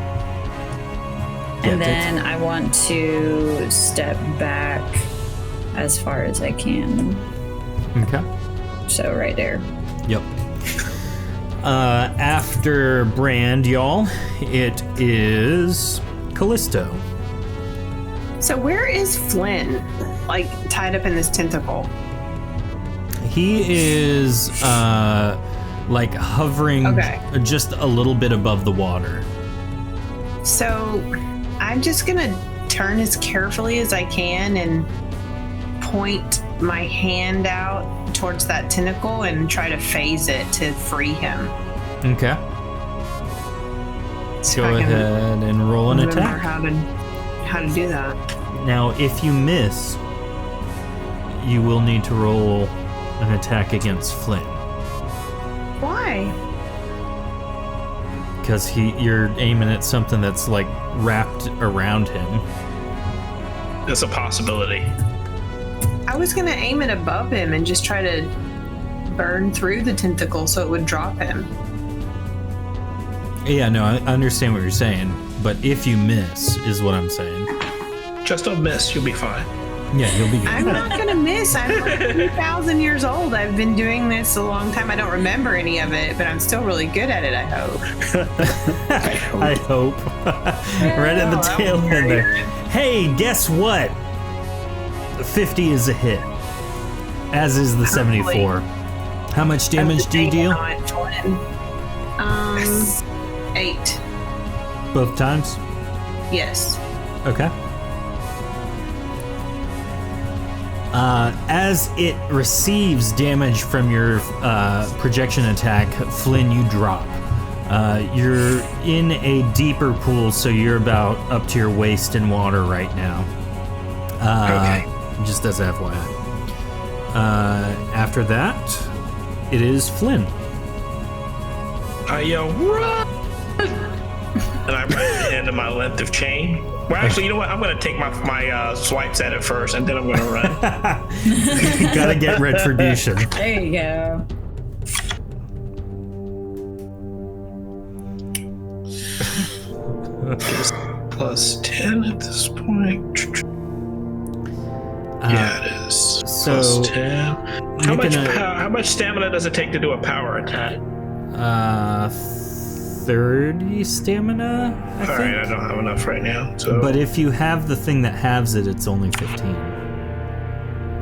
And then I want to step back as far as I can. Okay. So right there. Yep. After Brand, y'all, it is Callisto. So where is Flynn? Like tied up in this tentacle? He is like hovering just a little bit above the water. So I'm just gonna turn as carefully as I can and point my hand out towards that tentacle and try to phase it to free him. Okay. So Go I can ahead and roll an remember attack. how to do that. Now, if you miss, you will need to roll an attack against Flynn. Why? Because you're aiming at something that's like wrapped around him. That's a possibility. I was gonna aim it above him and just try to burn through the tentacle so it would drop him. Yeah, no, I understand what you're saying, but if you miss, is what I'm saying. Just don't miss, you'll be fine. Yeah, you'll be good. I'm not gonna miss. I'm like 2,000 years old. I've been doing this a long time. I don't remember any of it, but I'm still really good at it, I hope. I hope. Right at the that tail was end very there. Hey, guess what? The 50 is a hit, as is the 74. How much damage do you deal? 8. Both times? Yes. Okay. As it receives damage from your projection attack, Flynn, you drop. You're in a deeper pool, so you're about up to your waist in water right now. Okay. Just as FYI. After that, it is Flynn. I yell, run! And I run the end of my length of chain. Well, actually, you know what? I'm going to take my swipes at it first, and then I'm going to run. Gotta get retribution. There you go. Plus 10 at this point. Yeah, it is. Plus 10. How much stamina does it take to do a power attack? 30 stamina, I think. Alright, I don't have enough right now. So. But if you have the thing that halves it, it's only 15.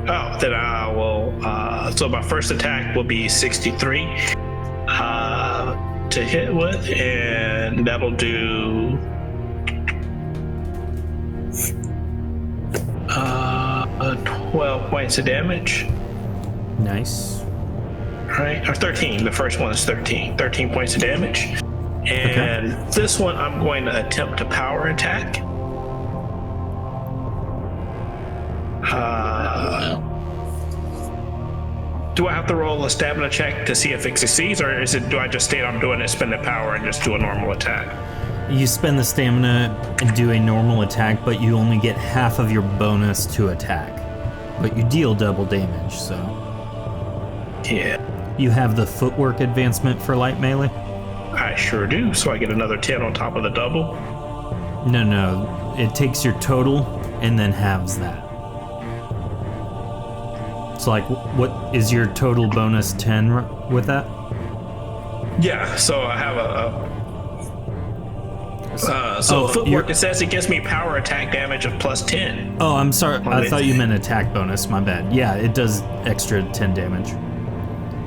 Oh, then I will. So my first attack will be 63. to hit with, and that'll do 12 points of damage. Nice. Right, or 13. The first one is 13. 13 points of damage. And this one, I'm going to attempt to power attack. Do I have to roll a stamina check to see if it succeeds, or do I just state I'm doing it, spend the power, and just do a normal attack? You spend the stamina and do a normal attack, but you only get half of your bonus to attack. But you deal double damage, so... Yeah. You have the footwork advancement for light melee? I sure do, so I get another 10 on top of the double? No. It takes your total and then halves that. So, like, what is your total bonus 10 with that? Yeah, so I have footwork, it says it gives me power attack damage of plus 10. Oh, I'm sorry. I thought you meant attack bonus. My bad. Yeah, it does extra 10 damage.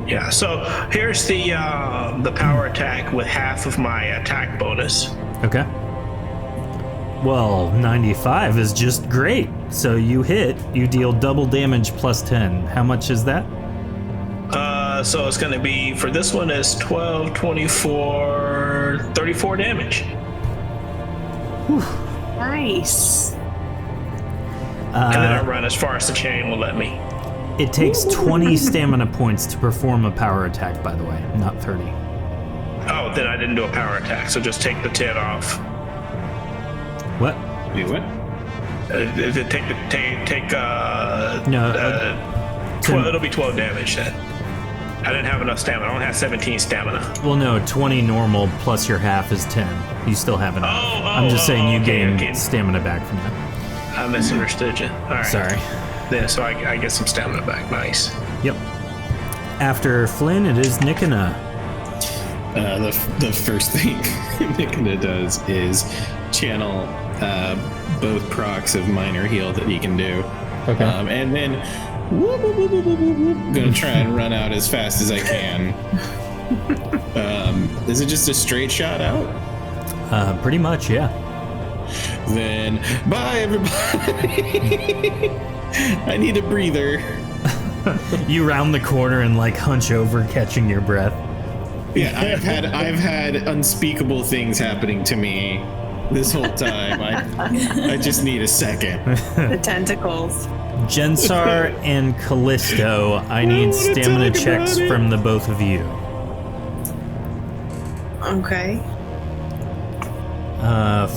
Yeah, so here's the power attack with half of my attack bonus. Okay. Well, 95 is just great. So you hit, you deal double damage plus 10. How much is that? So it's going to be, for this one, is 12, 24, 34 damage. Whew. Nice. And then I run as far as the chain will let me. It takes 20 stamina points to perform a power attack, by the way, not 30. Oh, then I didn't do a power attack, so just take the 10 off. What? Wait, what? It'll be 12 damage then. I didn't have enough stamina. I only have 17 stamina. Well, no, 20 normal plus your half is 10. You still have enough. I'm just saying you gain stamina back from that. I misunderstood you. All right. Sorry. Yeah, so I get some stamina back. Nice. Yep. After Flynn, it is Nikina. The first thing Nikina does is channel both procs of minor heal that he can do. Okay. And then gonna try and run out as fast as I can. Is it just a straight shot out? Pretty much, yeah. Then bye everybody. I need a breather. You round the corner and like hunch over, catching your breath. Yeah, I've had unspeakable things happening to me this whole time. I just need a second. The tentacles. Jensar and Callisto, I need stamina checks from the both of you. Okay.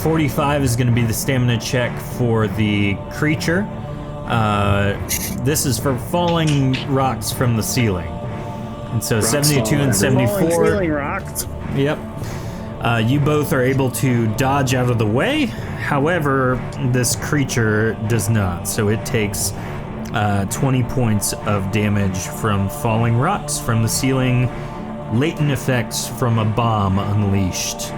45 is going to be the stamina check for the creature. This is for falling rocks from the ceiling. And so Rocks 72 and falling. 74. Ceiling rocks. Yep. You both are able to dodge out of the way. However, this creature does not. So it takes 20 points of damage from falling rocks from the ceiling. Latent effects from a bomb unleashed.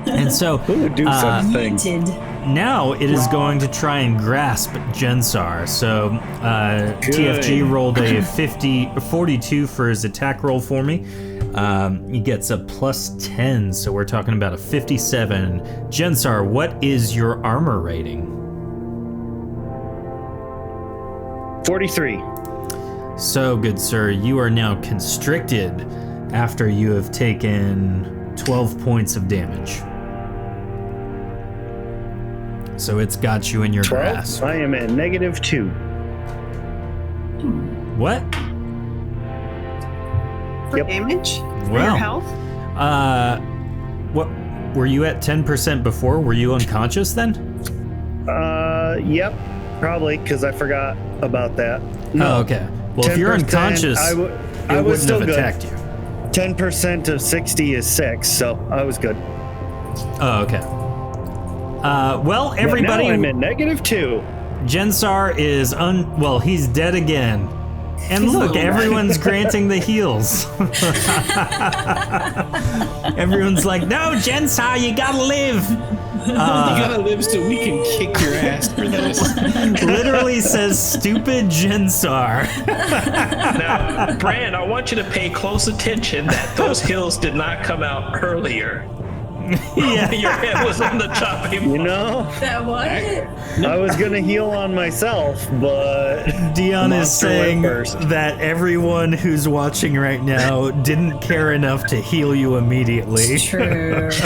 And so Do something. now it is going to try and grasp Jensar. So TFG rolled a 42 for his attack roll for me. He gets a plus 10, so we're talking about a 57. Jensar, what is your armor rating? 43. So, good sir, you are now constricted after you have taken 12 points of damage. So it's got you in your 12. grasp. I am at -2. What? For Yep. damage? For Wow. your health? What? Were you at 10% before? Were you unconscious then? Yep. Probably, because I forgot about that. Oh, okay. Well, if you're 10%, unconscious, I it was wouldn't still have good. attacked you. 10% of 60 is 6, so I was good. Oh, okay. Well, But everybody, now I'm at -2. Jensar is well, he's dead again. And look, everyone's granting the heals. Everyone's like, no, Jensar, you gotta live. You gotta live so we can kick your ass for this. Literally says stupid Jensar. Now, Bran, I want you to pay close attention that those hills did not come out earlier. Yeah. Your head was on the chopping You block. know, That what? I was gonna heal on myself, but Dion is Monster went saying first. that everyone who's watching right now didn't care enough to heal you immediately. True. that's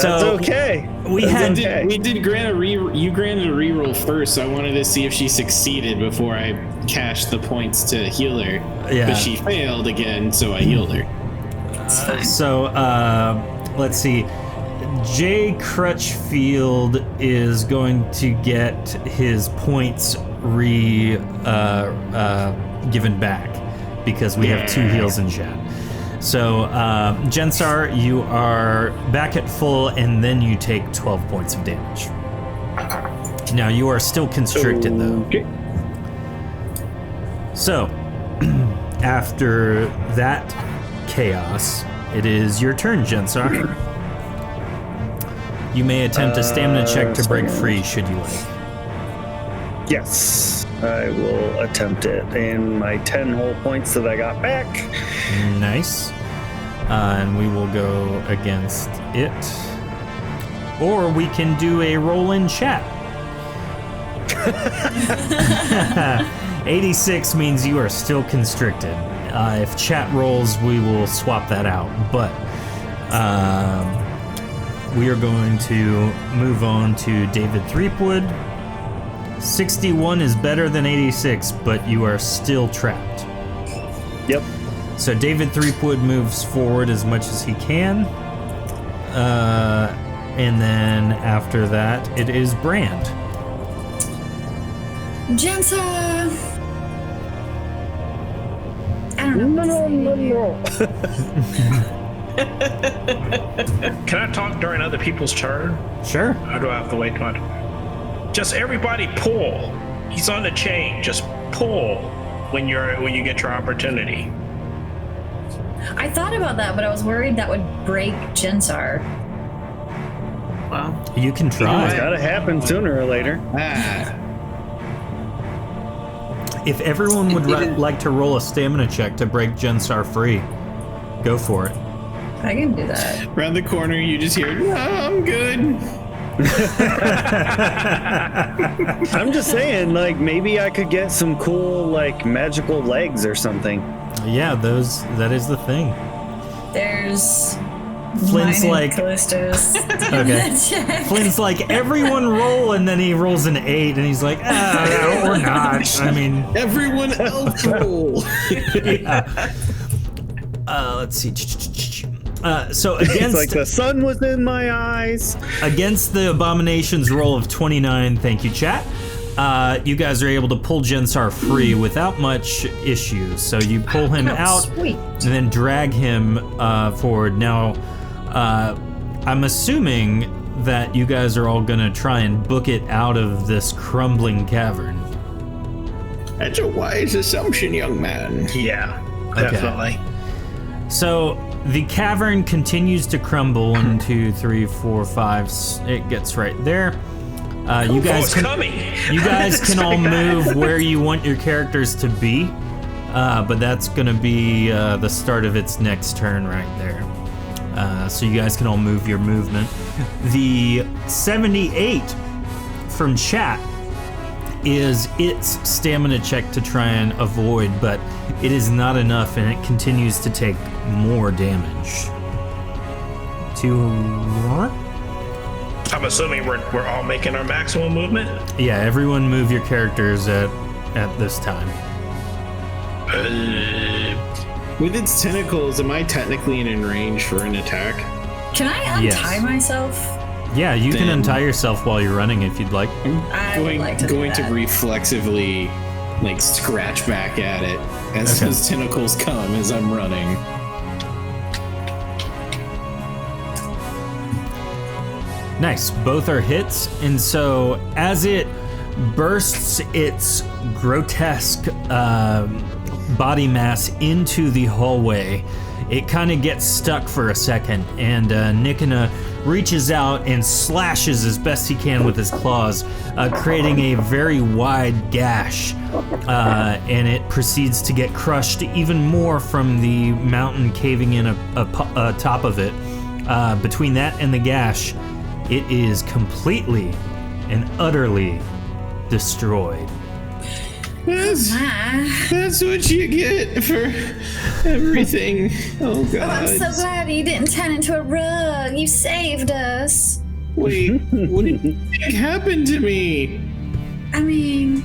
So okay. we That's had okay. We did grant you granted a reroll first, so I wanted to see if she succeeded before I cashed the points to heal her. Yeah. But she failed again, so I healed her. It's fine. So, let's see. Jay Crutchfield is going to get his points given back because we have 2 heals in chat. So, Jensar, you are back at full, and then you take 12 points of damage. Now, you are still constricted, though. Okay. So, after that chaos, it is your turn, Jensar. You may attempt a stamina check to break free, should you like. Yes, I will attempt it. And my 10 whole points that I got back. Nice. And we will go against it. Or we can do a roll in chat. 86 means you are still constricted. If chat rolls, we will swap that out. But we are going to move on to David Threepwood. 61 is better than 86, but you are still trapped. Yep. So David Threepwood moves forward as much as he can. And then after that, it is Brand. Jensa. I don't know. No. Can I talk during other people's turn? Sure. Or do I have to wait till Just everybody pull. He's on the chain. Just pull when you get your opportunity. I thought about that, but I was worried that would break Jensar. Well, You can It's try. gotta happen sooner or later. If everyone would like to roll a stamina check to break Jensar free, go for it. I can do that. Around the corner, you just hear, "No, I'm good." I'm just saying, like, maybe I could get some cool, like, magical legs or something. Yeah, that is the thing. There's Flynn's mine and like, Callisto's. okay. Flynn's like, everyone roll, and then he rolls an 8, and he's like, or not. I mean, Everyone else roll. yeah. Let's see. So It's against like the sun was in my eyes. against the Abomination's roll of 29, thank you, chat. You guys are able to pull Jensar free without much issues. So you pull him out Sweet. and then drag him forward. Now, I'm assuming that you guys are all gonna try and book it out of this crumbling cavern. That's a wise assumption, young man. Yeah, Okay. definitely. So the cavern continues to crumble. 1, 2, 3, 4, 5. It gets right there. You guys it's can, coming. you guys can all Expect that. move where you want your characters to be, but that's going to be the start of its next turn right there. So you guys can all move your movement. The 78 from chat is its stamina check to try and avoid, but it is not enough, and it continues to take more damage. 2 more? I'm assuming we're all making our maximum movement. Yeah, everyone move your characters at this time. With its tentacles, am I technically in range for an attack? Can I untie Yes. myself? Yeah, you can Then- untie yourself while you're running if you'd like. I would like to do going to that. reflexively, like, scratch back at it as Okay. those tentacles come as I'm running. Nice. Both are hits, and so as it bursts its grotesque body mass into the hallway. It kind of gets stuck for a second, and Nikina reaches out and slashes as best he can with his claws, creating a very wide gash, and it proceeds to get crushed even more from the mountain caving in top of it. Between that and the gash, it is completely and utterly destroyed. That's what you get for everything. Oh God! Oh, I'm so glad you didn't turn into a rug. You saved us. Wait, what did you think happened to me? I mean,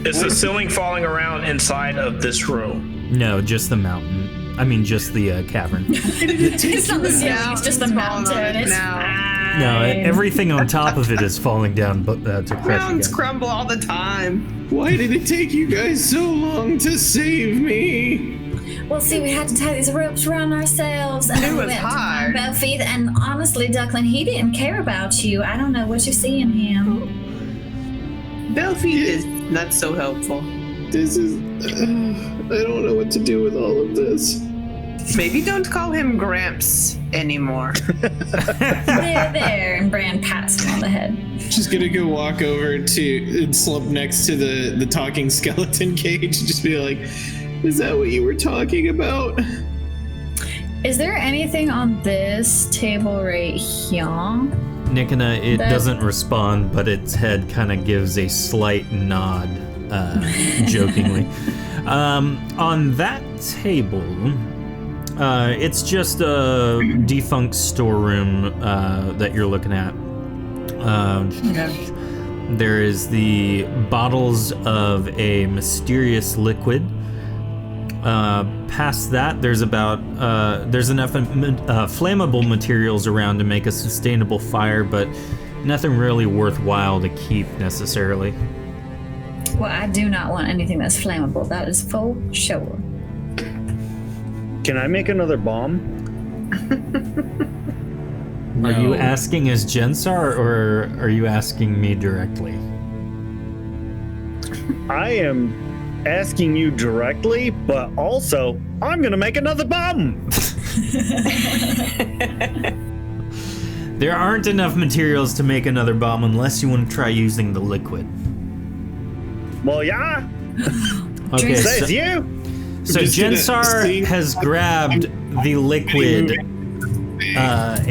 Is the ceiling falling around inside of this room? No, just the mountain. I mean, just the cavern. it's not the ceiling, it's just the mountain. It's No, everything on top of it is falling down to crush Mountains again. crumble all the time. Why did it take you guys so long to save me? Well, see, we had to tie these ropes around ourselves. And It then we was went to hard. find Belfeed, and honestly, Duckling, he didn't care about you. I don't know what you see in him. Belfeed is not so helpful. This is... I don't know what to do with all of this. Maybe don't call him Gramps anymore. There, and Bran pats him on the head. Just gonna go walk over to and slump next to the talking skeleton cage and just be like, is that what you were talking about? Is there anything on this table right here? Nikina, it That- doesn't respond, but its head kind of gives a slight nod, jokingly. On that table, it's just a defunct storeroom that you're looking at. There is the bottles of a mysterious liquid. Past that, there's enough flammable materials around to make a sustainable fire, but nothing really worthwhile to keep necessarily. Well, I do not want anything that's flammable. That is for sure. Can I make another bomb? Are you asking as Jensar, or are you asking me directly? I am asking you directly, but also I'm gonna make another bomb. There aren't enough materials to make another bomb unless you want to try using the liquid. Well, yeah, Okay, says you. so just gonna Jensar sing- has grabbed the liquid. I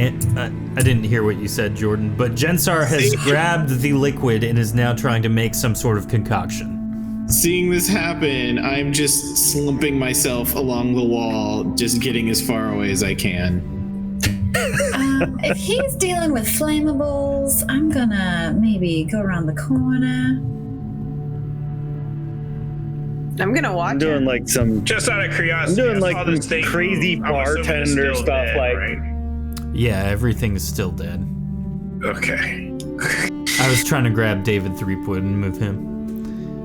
didn't hear what you said, Jordan, but Jensar has grabbed the liquid and is now trying to make some sort of concoction. Seeing this happen, I'm just slumping myself along the wall, just getting as far away as I can. If he's dealing with flammables, I'm gonna maybe go around the corner. I'm gonna watch I'm doing it. like some. Just out of curiosity, I'm doing I like saw this some thing crazy move. I'm assuming it's bartender still stuff, dead, like- right? Yeah, everything's still dead. Okay. I was trying to grab David Threepwood and move him.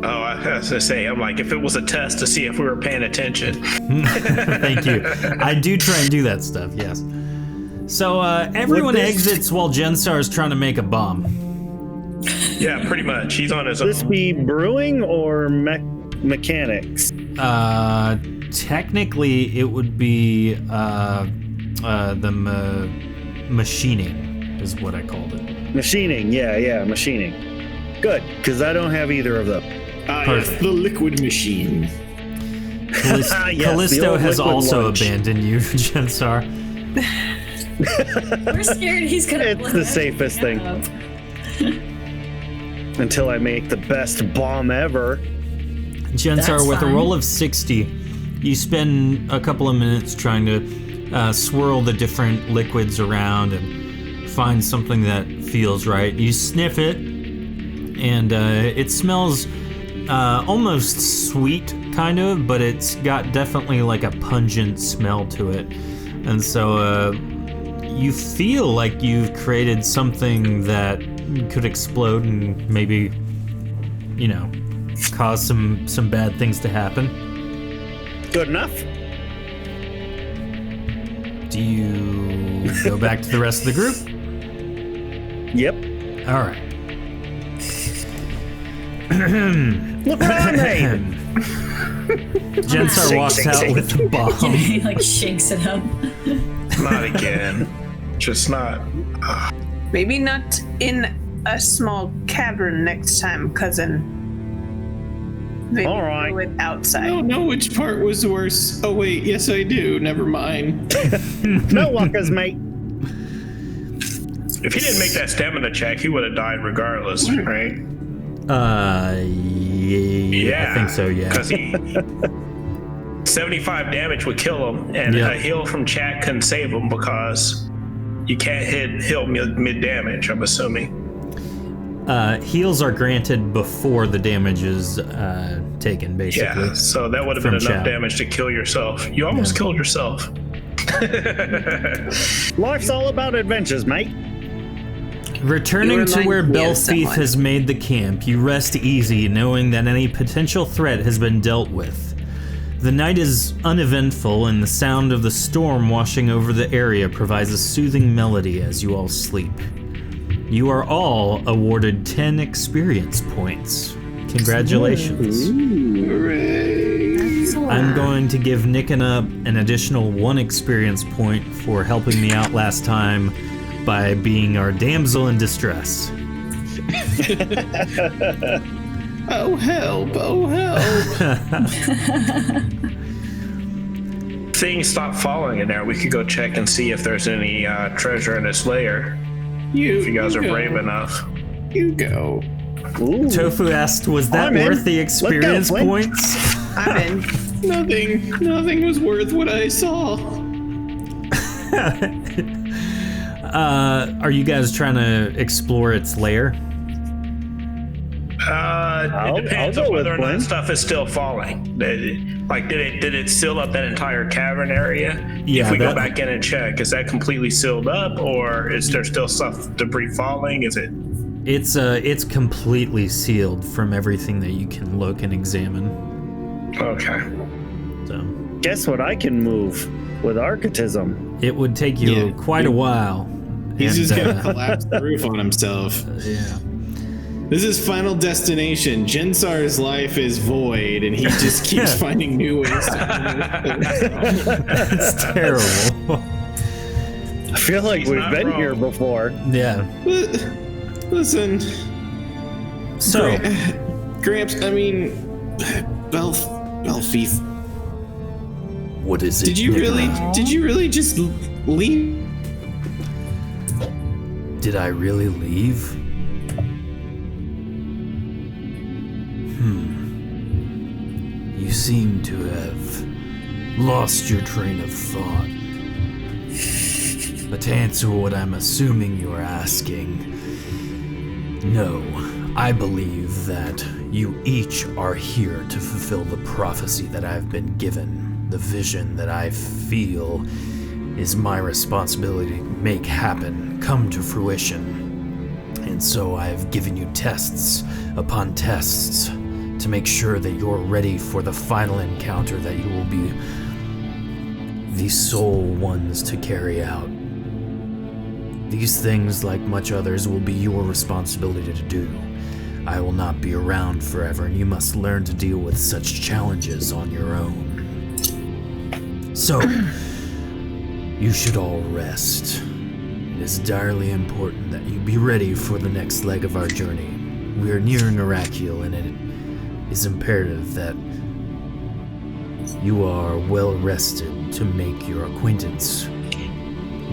Oh, I was gonna say, I'm like, if it was a test to see if we were paying attention. Thank you. I do try and do that stuff, yes. So everyone Would this- exits while Jensar is trying to make a bomb. Yeah, pretty much. He's on his This own. be brewing or mechanics? Technically, it would be machining, is what I called it. Machining, yeah, machining. Good, because I don't have either of them. Yes, Perfect. the liquid machine. Callisto, Yes, the Callisto old has liquid also lunch. abandoned you, Jensar. We're scared he's gonna. It's blow the safest thing. everything up. Until I make the best bomb ever. Jensar, That's with a fine. roll of 60, you spend a couple of minutes trying to swirl the different liquids around and find something that feels right. You sniff it, and it smells almost sweet, kind of, but it's got definitely like a pungent smell to it. And so you feel like you've created something that could explode and maybe, you know, cause some bad things to happen. Good enough? Do you go back to the rest of the group? Yep. All right. Look what I made! Jensar Shake, walks shake, out shake. with the bomb. He like shakes it up. Not again. Just not. Maybe not in a small cavern next time, cousin. Maybe All right. do it outside. I don't know which part was worse. Oh wait, yes I do. Never mind. No walkers, mate. If he didn't make that stamina check, he would have died regardless, right? Yeah, I think so, yeah. Because 75 damage would kill him, and Yeah. a heal from chat couldn't save him because you can't heal mid damage, I'm assuming. Heals are granted before the damage is taken, basically. Yeah, so that would have been From enough chat. damage to kill yourself. You almost killed yourself. Life's all about adventures, mate. Returning You to remind where me of Belfief someone. has made the camp, you rest easy knowing that any potential threat has been dealt with. The night is uneventful, and the sound of the storm washing over the area provides a soothing melody as you all sleep. You are all awarded 10 experience points. Congratulations. I'm going to give Nikina an additional 1 experience point for helping me out last time by being our damsel in distress. Oh help! Oh help! Things stop falling in there. We could go check and see if there's any treasure in its lair. If you guys are go. brave enough. You go. Ooh. Tofu asked, was that I'm in. worth the Let's go, experience Flint. points? I'm in. Nothing was worth what I saw. Are you guys trying to explore its lair? It depends I'll on go whether or with not Flint. stuff is still falling. Did it seal up that entire cavern area? Yeah, If we go that- back in and check, is that completely sealed up, or is there still stuff, debris falling? Is it? It's completely sealed from everything that you can look and examine. Okay. So Guess what I can move with archetism? it would take you Yeah. quite a while. He's And, just gonna collapse the roof on himself. yeah. This is Final Destination. Jensar's life is void, and he just keeps finding new ways to. It's terrible. I feel like He's we've not been wrong. here before. Yeah. Listen, So, Gramps. I mean, Belfief. what is it? Did you Nikina? really just leave? Did I really leave? You seem to have lost your train of thought. But to answer what I'm assuming you're asking, no, I believe that you each are here to fulfill the prophecy that I've been given, the vision that I feel is my responsibility to make happen, come to fruition. And so I've given you tests upon tests to make sure that you're ready for the final encounter that you will be the sole ones to carry out. These things, like much others, will be your responsibility to do. I will not be around forever, and you must learn to deal with such challenges on your own. So, you should all rest. It is direly important that you be ready for the next leg of our journey. We are nearing Arakiel, and it is imperative that you are well rested to make your acquaintance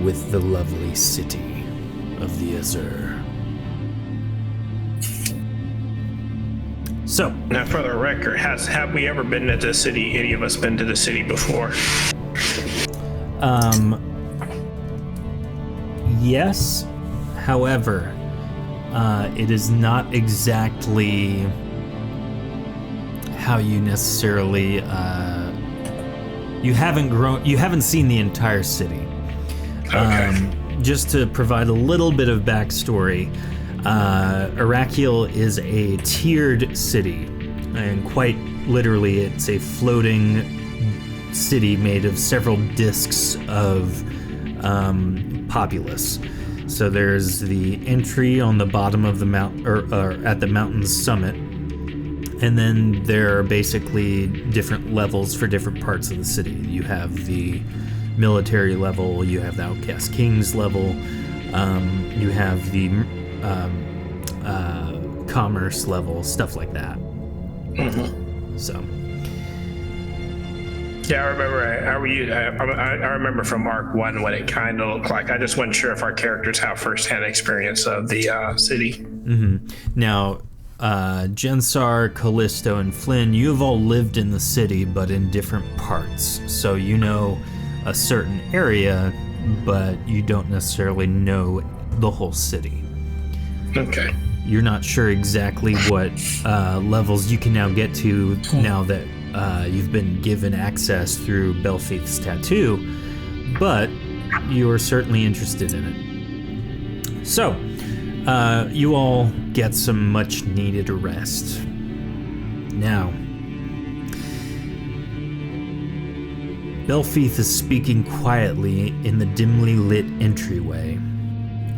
with the lovely city of the Azure. So, Now, for the record, have we ever been to the city? Any of us been to the city before? yes. However, it is not exactly how you necessarily. You haven't seen the entire city. Okay. Just to provide a little bit of backstory, Arakiel is a tiered city, and quite literally, it's a floating city made of several discs of populace. So there's the entry on the bottom of the mountain, or at the mountain's summit, And then there are basically different levels for different parts of the city. You have the military level, you have the Outcast Kings level, you have the commerce level, stuff like that. So. Yeah, I remember. I remember from Arc 1 what it kind of looked like. I just wasn't sure if our characters have first-hand experience of the city. Now, Jensar, Callisto, and Flynn, you have all lived in the city, but in different parts. So you know a certain area, but you don't necessarily know the whole city. Okay. You're not sure exactly what levels you can now get to now that you've been given access through Belfaith's tattoo, but you are certainly interested in it. So, you all get some much needed rest. Now, Belfaith is speaking quietly in the dimly lit entryway.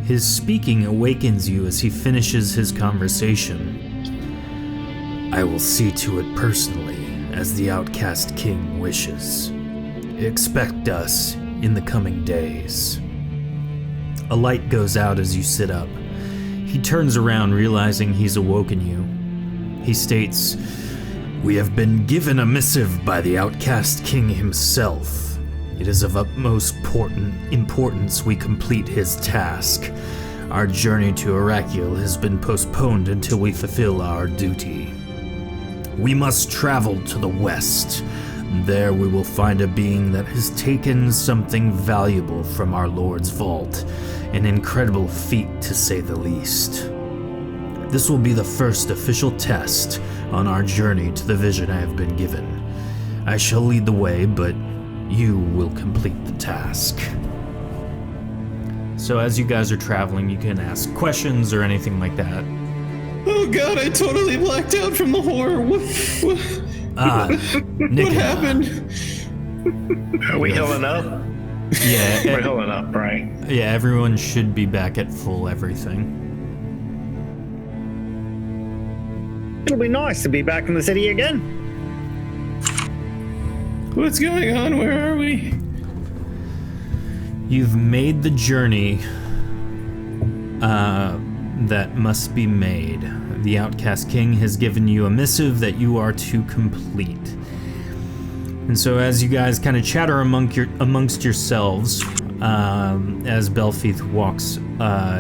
His speaking awakens you as he finishes his conversation. I will see to it personally, as the Outcast King wishes. Expect us in the coming days. A light goes out as you sit up. He turns around, realizing he's awoken you. He states, "We have been given a missive by the Outcast King himself. It is of utmost importance we complete his task. Our journey to Arachil has been postponed until we fulfill our duty. We must travel to the west. There we will find a being that has taken something valuable from our Lord's vault, an incredible feat to say the least. This will be the first official test on our journey to the vision I have been given. I shall lead the way, but you will complete the task." So as you guys are traveling, you can ask questions or anything like that. Oh god, I totally blacked out from the horror. What Nikina. happened? Are we healing up? Yeah, We're healing up, right? yeah, everyone should be back at full everything. It'll be nice to be back in the city again. What's going on? Where are we? You've made the journey that must be made. The Outcast King has given you a missive that you are to complete. And so as you guys kind of chatter amongst yourselves, as Belfaith walks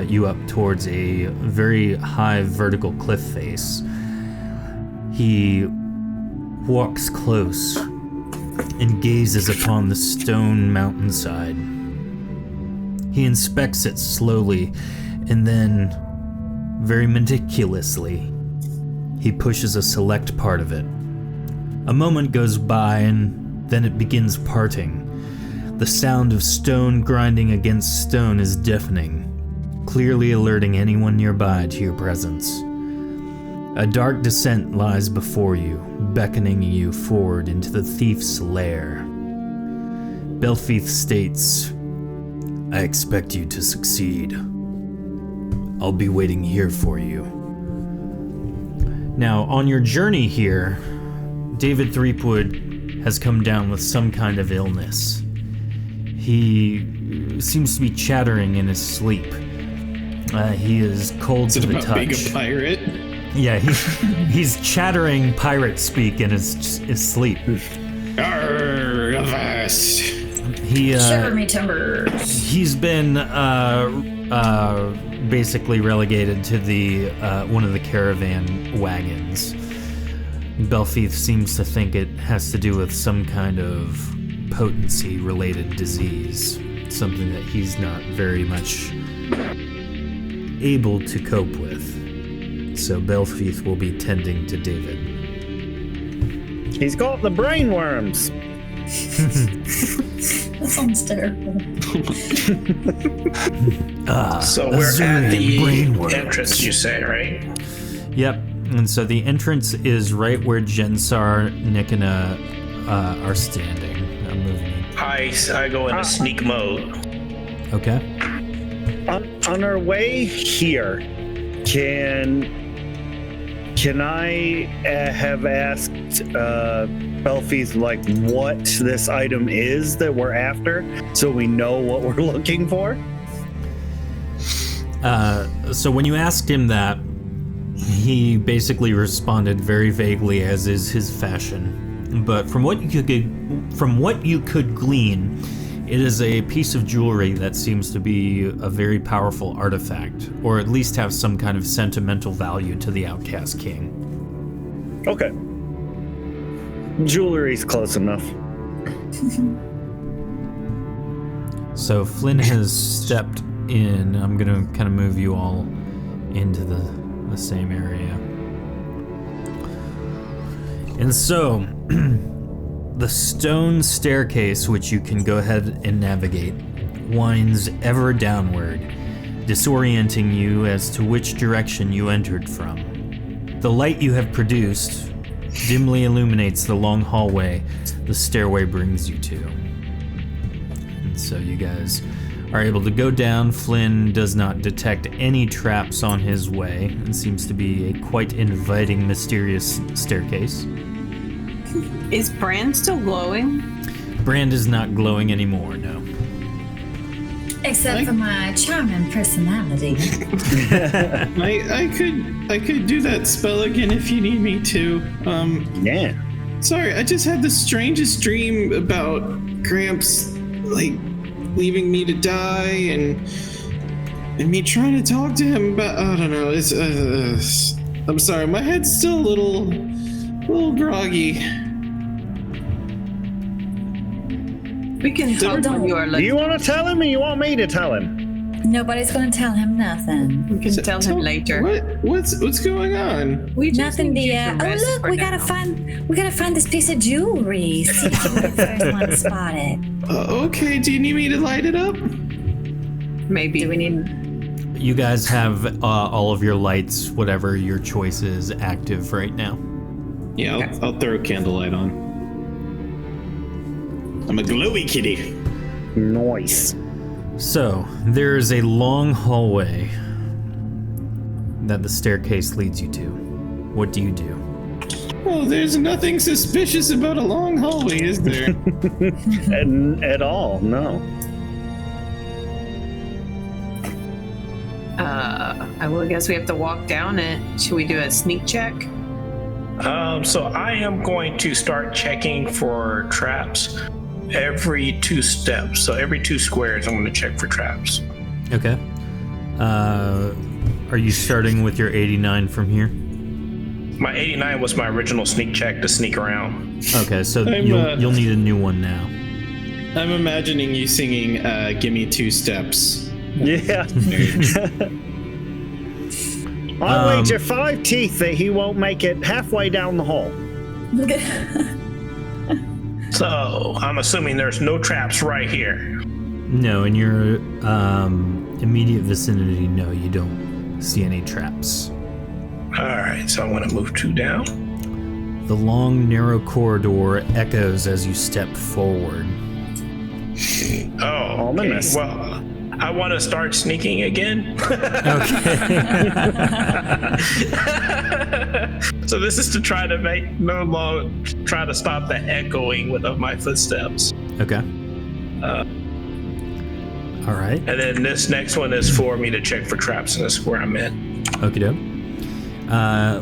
you up towards a very high vertical cliff face, he walks close and gazes upon the stone mountainside. He inspects it slowly, and then, very meticulously, he pushes a select part of it. A moment goes by, and then it begins parting. The sound of stone grinding against stone is deafening, clearly alerting anyone nearby to your presence. A dark descent lies before you, beckoning you forward into the thief's lair. Belfaith states, "I expect you to succeed. I'll be waiting here for you." Now, on your journey here, David Threepwood has come down with some kind of illness. He seems to be chattering in his sleep. He is cold to the touch. Being a pirate? Yeah, he's chattering pirate speak in his sleep. Arr, avast. Shiver me timbers. He's been basically relegated to the one of the caravan wagons. Belfaith seems to think it has to do with some kind of potency-related disease, something that he's not very much able to cope with. So Belfaith will be tending to David. He's got the brain worms. That sounds terrible. So we're at the brainworms. entrance, you say, right? Yep. And so the entrance is right where Jensar, Nikina are standing. I'm moving in. I go into sneak mode. Okay. On our way here, can Can I have asked Belfies like what this item is that we're after, so we know what we're looking for? So when you asked him that, he basically responded very vaguely, as is his fashion. But from what you could glean, it is a piece of jewelry that seems to be a very powerful artifact, or at least have some kind of sentimental value to the Outcast King. Okay. Jewelry's close enough. So Flynn has stepped in. I'm gonna kind of move you all into the same area. And so, the stone staircase, which you can go ahead and navigate, winds ever downward, disorienting you as to which direction you entered from. The light you have produced dimly illuminates the long hallway the stairway brings you to. And so you guys are able to go down. Flynn does not detect any traps on his way and seems to be a quite inviting, mysterious staircase. Is Brand still glowing? Brand is not glowing anymore, no. Except for my charming personality. I could do that spell again if you need me to. Yeah. Sorry, I just had the strangest dream about Gramps, like, leaving me to die and me trying to talk to him about, I don't know, it's I'm sorry, my head's still a little groggy. We can tell don't. you are Do like. you want to tell him or you want me to tell him? Nobody's gonna tell him nothing. We can tell him later. What's going on? We just Nothing, need you dear. to Oh rest look, for we now. gotta find this piece of jewelry. See if we're the first one to spot it. Okay, do you need me to light it up? Maybe. Do we need? You guys have all of your lights, whatever your choice is, active right now. Yeah, I'll throw candlelight on. I'm a glowy kitty. Nice. So, there's a long hallway that the staircase leads you to. What do you do? Oh, there's nothing suspicious about a long hallway, is there? At all, no. I guess we have to walk down it. Should we do a sneak check? So I am going to start checking for traps every 2 steps. So every 2 squares, I'm going to check for traps. Okay. Are you starting with your 89 from here? My 89 was my original sneak check to sneak around. Okay, so I'm, you'll need a new one now. I'm imagining you singing "Gimme 2 Steps." Yeah. I wager 5 teeth that he won't make it halfway down the hall. So I'm assuming there's no traps right here. No, in your immediate vicinity, no, you don't see any traps. All right, so I'm going to move 2 down. The long, narrow corridor echoes as you step forward. Oh, okay. Ominous. Well, I want to start sneaking again. So this is to try to try to stop the echoing of my footsteps. Okay. All right. And then this next one is for me to check for traps, and this is where I'm at. Okie doke.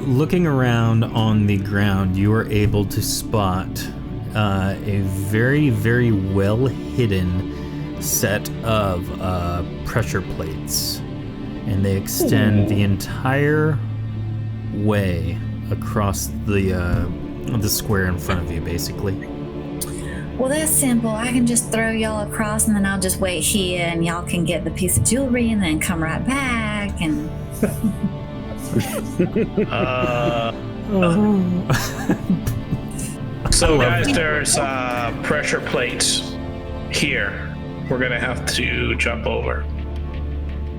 Looking around on the ground, you are able to spot a very, very well hidden set of pressure plates, and they extend the entire way across the square in front of you, basically. Well, that's simple. I can just throw y'all across, and then I'll just wait here, and y'all can get the piece of jewelry, and then come right back. And so, guys, there's pressure plates here. We're gonna have to jump over.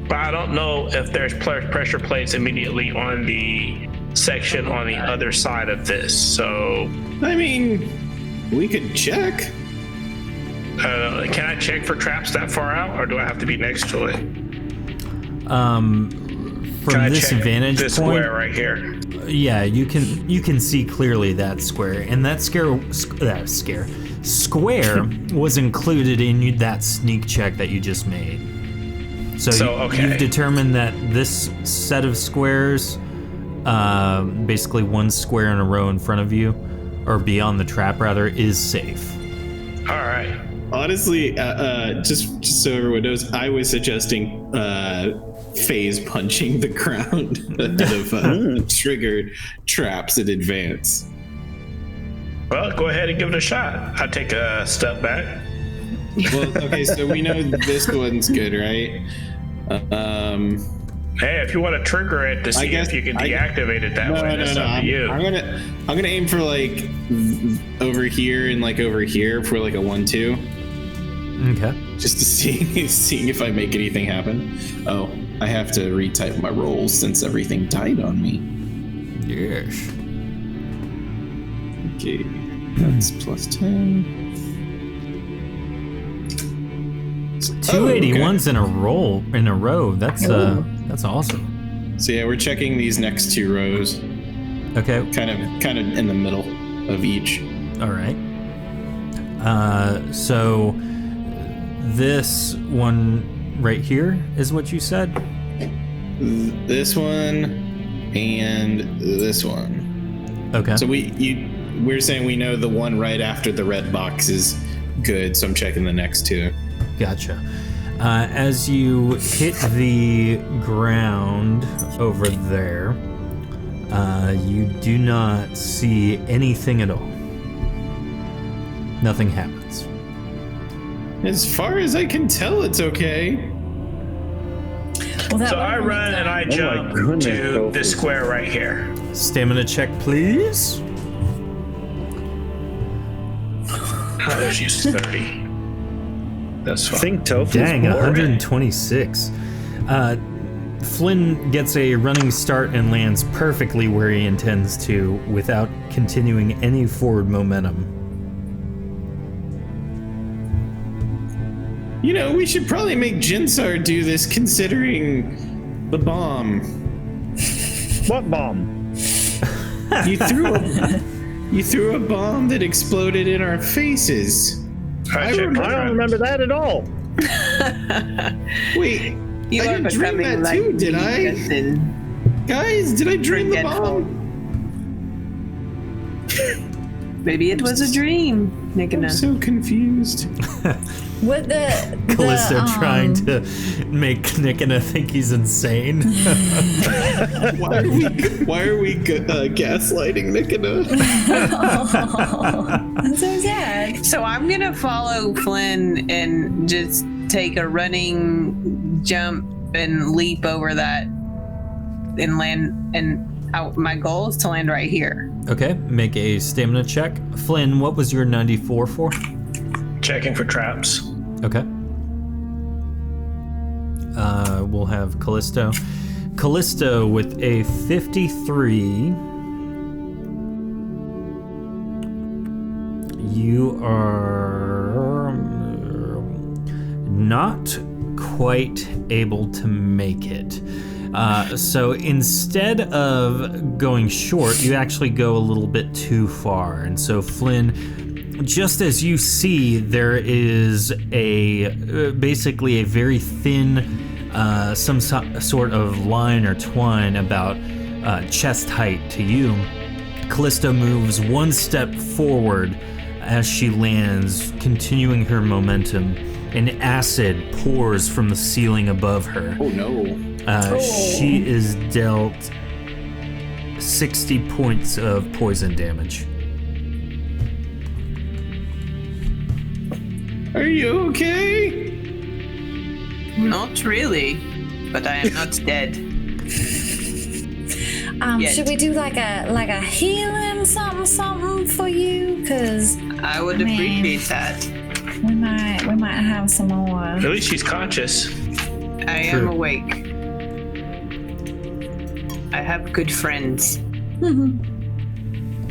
But I don't know if there's pressure plates immediately on the section on the other side of this. So, I mean, we could check. can I check for traps that far out, or do I have to be next to it? From Can I this check vantage this point, square right here? Yeah, you can see clearly that square, and that square was included in that sneak check that you just made. So you've determined that this set of squares, basically one square in a row in front of you, or beyond the trap rather, is safe. All right. Honestly, just so everyone knows, I was suggesting phase punching the ground ahead of triggered traps in advance. Well, go ahead and give it a shot. I'll take a step back. Well, okay, so we know this one's good, right? Hey, if you want to trigger it to see if you can deactivate it that way, that's up to you. I'm gonna aim for like over here and like over here for like a 1-2. Okay. Just to seeing if I make anything happen. Oh, I have to retype my rolls since everything died on me. Yes. Okay, that's plus 10. 281s in a row. That's awesome. So yeah, we're checking these next 2 rows. Okay. Kind of in the middle of each. All right. So this one right here is what you said? This one and this one. Okay. So we're saying we know the one right after the red box is good, so I'm checking the next 2. Gotcha. As you hit the ground over there, you do not see anything at all. Nothing happens. As far as I can tell, it's okay. So I run and I jump to this square right here. Stamina check, please. Oh, she's 30. That's fine. Think Tofu's Dang, more. 126. Flynn gets a running start and lands perfectly where he intends to without continuing any forward momentum. You know, we should probably make Jinsar do this considering the bomb. What bomb? You threw a bomb that exploded in our faces. I don't remember that at all. Wait, You I are didn't dream becoming that like too, did me, I? Justin. Guys, did I dream the Forgetful. bomb? Maybe it was a dream, I'm Nikina. so confused. With the Callisto trying to make Nikina think he's insane. Why are we gaslighting Nikina? I'm so sad. So I'm gonna follow Flynn and just take a running jump and leap over that and land. And my goal is to land right here. Okay, make a stamina check. Flynn, what was your 94 for? Checking for traps. Okay. We'll have Callisto. Callisto with a 53. You are not quite able to make it. So instead of going short, you actually go a little bit too far. And so Flynn, just as you see, there is basically a very thin, some sort of line or twine about chest height to you. Callisto moves one step forward as she lands, continuing her momentum, and acid pours from the ceiling above her. Oh no. She is dealt 60 points of poison damage. Are you okay? Not really, but I am not dead. Yet. Should we do like a healing something for you? Cause I would appreciate that. we might have some more. At least she's conscious. I am awake. I have good friends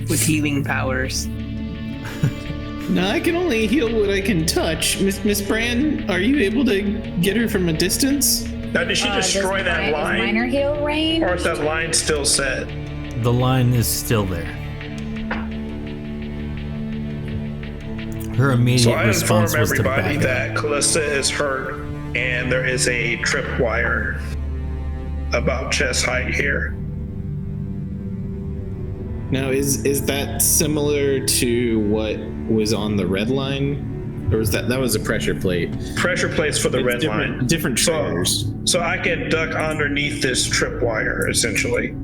with healing powers. No, I can only heal what I can touch. Miss Brand, are you able to get her from a distance? Now, did she destroy that line? Minor heal range? Or is that line still set? the line is still there. Her immediate So I response inform was to everybody back up. that Callista is hurt and there is a tripwire about chest height here. Now, is that similar to what was on the red line, or was that was a pressure plate? Pressure plates for the It's red different, line. different triggers. So I can duck underneath this tripwire, essentially.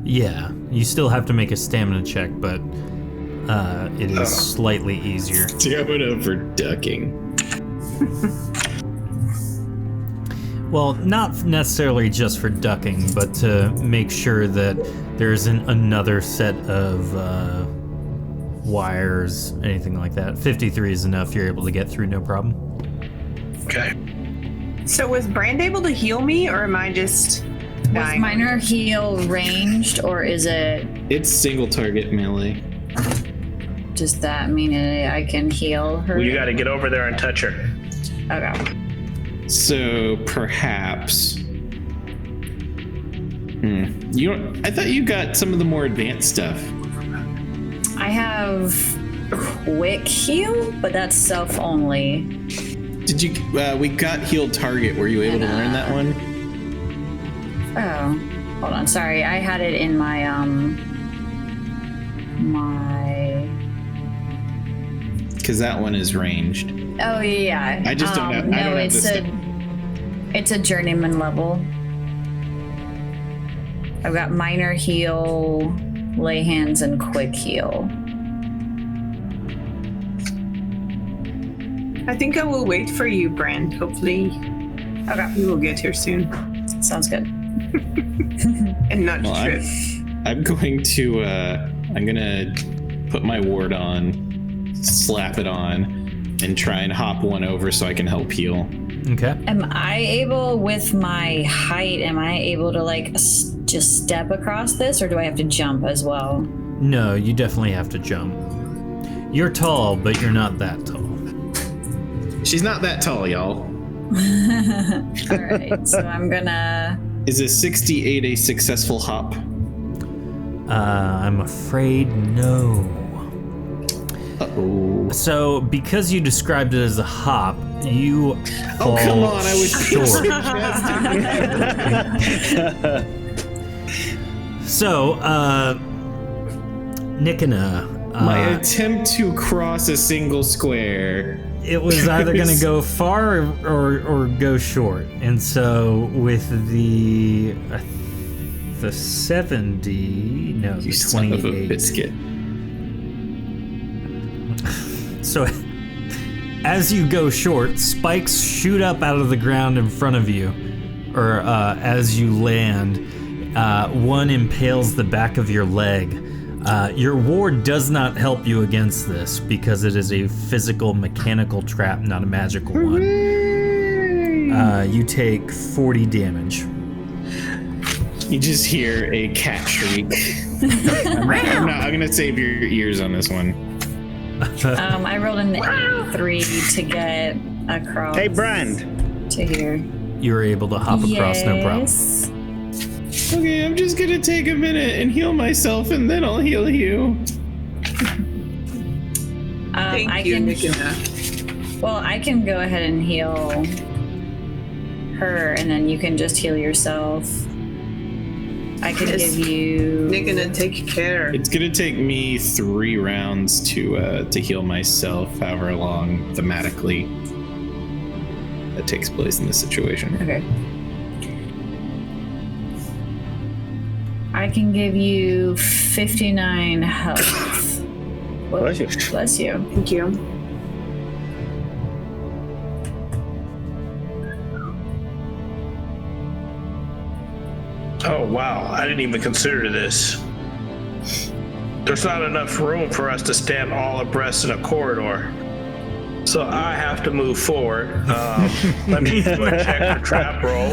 Yeah, you still have to make a stamina check, but it is slightly easier. Stamina for ducking. Well, not necessarily just for ducking, but to make sure that there isn't another set of wires, anything like that. 53 is enough. You're able to get through, no problem. Okay. So was Brand able to heal me, or am I just Was dying? minor heal ranged, or is it It's single target melee. just that meaning I can heal her? Well, you got to get over there and touch her. Okay. So perhaps. You don't, I thought you got some of the more advanced stuff. I have quick heal, but that's self only. Did you? We got healed target. Were you able to learn that one? Oh, hold on. Sorry, I had it in my my. Because that one is ranged. Oh yeah. I just don't have. No, I don't have it's this. it's a journeyman level. I've got minor heal, lay hands, and quick heal. I think I will wait for you, Brand. Hopefully, Okay, you will get here soon sounds good. and not Well, trip. I'm going to. I'm gonna put my ward on, slap it on, and try and hop one over so I can help heal. Okay. Am I able, with my height, am I able to like just step across this, or do I have to jump as well? No, you definitely have to jump. You're tall, but you're not that tall. She's not that tall, y'all. All right, so I'm gonna. Is a 68 a successful hop? I'm afraid no. Uh-oh. So, because you described it as a hop, you fall Oh, come on, I was short. So, Nikina, My attempt to cross a single square. it was either going to go far or go short. And so, with the 70, no, You the son of a 28. biscuit. So, as you go short, spikes shoot up out of the ground in front of you, or as you land, one impales the back of your leg. Your ward does not help you against this because it is a physical, mechanical trap, not a magical one. You take 40 damage. You just hear a cat shriek. I'm gonna save your ears on this one. I rolled an 3 to get across. Hey, Brand. To here. You were able to hop across, no problem. Yes. Okay, I'm just gonna take a minute and heal myself, and then I'll heal you. Thank I you, can. Nikina. Well, I can go ahead and heal her, and then you can just heal yourself. I can Yes. give you. Nikina, take care. It's gonna take me 3 rounds to heal myself, however long thematically that takes place in this situation. Okay. I can give you 59 health. Bless you. Bless you. Thank you. Oh, wow. I didn't even consider this. There's not enough room for us to stand all abreast in a corridor. So I have to move forward. Let me do a check for trap roll.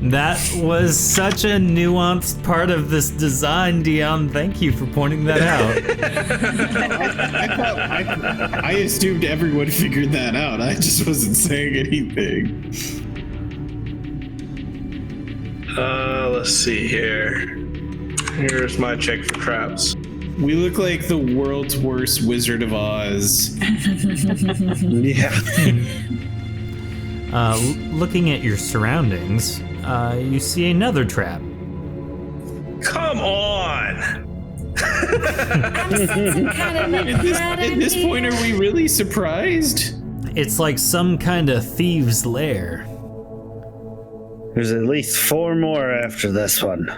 That was such a nuanced part of this design, Dion. Thank you for pointing that out. I assumed everyone figured that out. I just wasn't saying anything. Let's let's see here. Here's my check for traps. We look like the world's worst Wizard of Oz. Yeah. Looking at your surroundings, you see another trap. Come on! At this point, are we really surprised? It's like some kind of thieves' lair. There's at least 4 more after this one.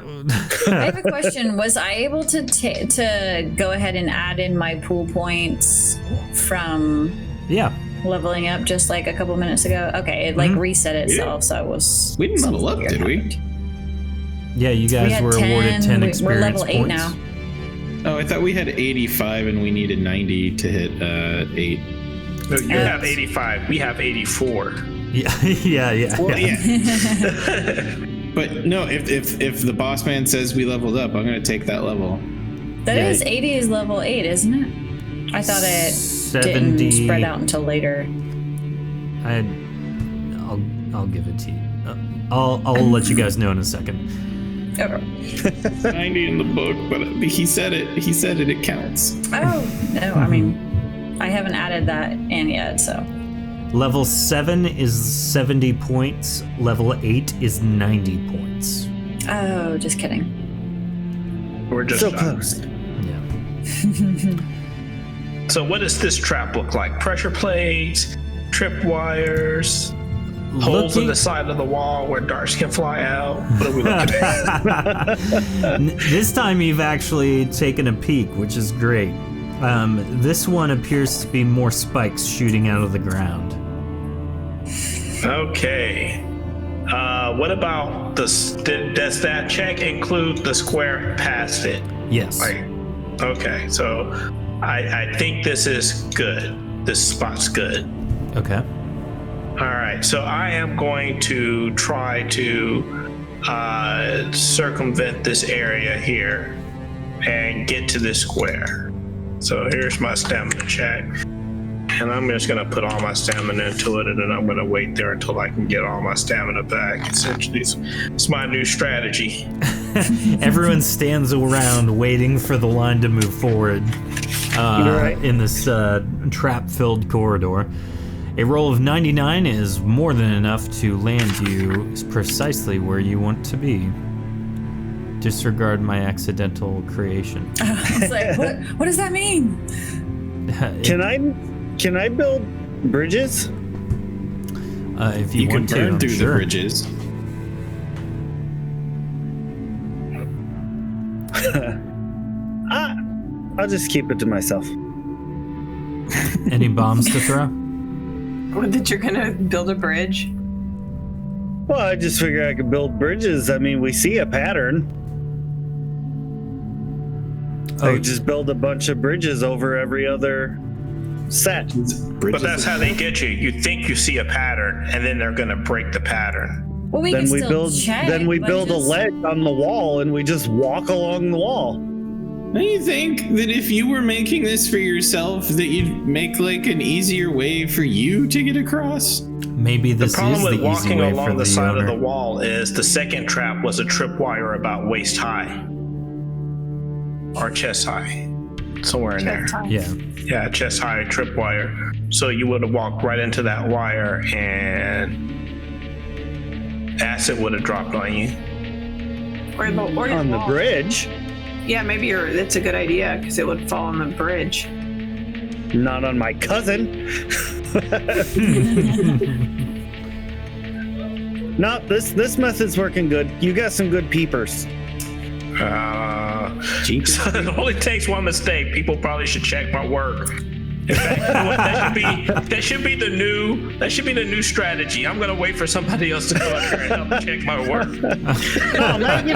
I have a question. Was I able to go ahead and add in my pool points from Yeah. leveling up just like a couple minutes ago? Okay, it reset itself, so it was. We didn't level up, did we? Yeah, you guys had were awarded 10 experience We're level 8 points. now. Oh, I thought we had 85 and we needed 90 to hit 8. No, you have 85. We have 84. Yeah. Well, yeah. But no, if the boss man says we leveled up, I'm gonna take that level. That is 80 is level 8, isn't it? I thought it 70. didn't spread out until later. I'll give it to you. I'll let you guys know in a second. Okay. 90 in the book, but he said it. He said it. It counts. Oh no, I mean, I haven't added that in yet, so. Level 7 is 70 points. Level 8 is 90 points. Oh, just kidding. We're just So close. Yeah. So what does this trap look like? Pressure plates, trip wires, holes in the side of the wall where darts can fly out. What are we looking at? This time you've actually taken a peek, which is great. This one appears to be more spikes shooting out of the ground. Okay. What about does that check include the square past it? Yes. Okay, so I think this is good. This spot's good. Okay. All right, so I am going to try to circumvent this area here and get to this square. So here's my stamina check. And I'm just going to put all my stamina into it, and then I'm going to wait there until I can get all my stamina back. Essentially, it's my new strategy. Everyone stands around waiting for the line to move forward in this trap-filled corridor. A roll of 99 is more than enough to land you precisely where you want to be. Disregard my accidental creation. I was like, what does that mean? Can I build bridges? If you can want to, burn I'm through sure. the bridges. I'll just keep it to myself. Any bombs to throw? What, that you're gonna build a bridge? Well, I just figure I could build bridges. I mean, we see a pattern. I could just build a bunch of bridges over every other set. But that's how they get you. You think you see a pattern, and then they're going to break the pattern. Well, we Then can we still build. check. Then we but build a just- ledge on the wall, and we just walk along the wall. Don't you think that if you were making this for yourself, that you'd make like an easier way for you to get across? Maybe The this problem is the with easy walking way for along the side owner. of the wall is the second trap was a tripwire about waist high. Or chest high. Somewhere in there. Yeah. Yeah, chest high tripwire. So you would have walked right into that wire and acid would have dropped on you. Or On the bridge, Yeah, maybe that's a good idea because it would fall on the bridge. not on my cousin. No, this method's working good. You got some good peepers. So it only takes one mistake. People probably should check my work. In fact, you know what? that should be the new strategy. I'm gonna wait for somebody else to go out here and help me check my work. Oh man,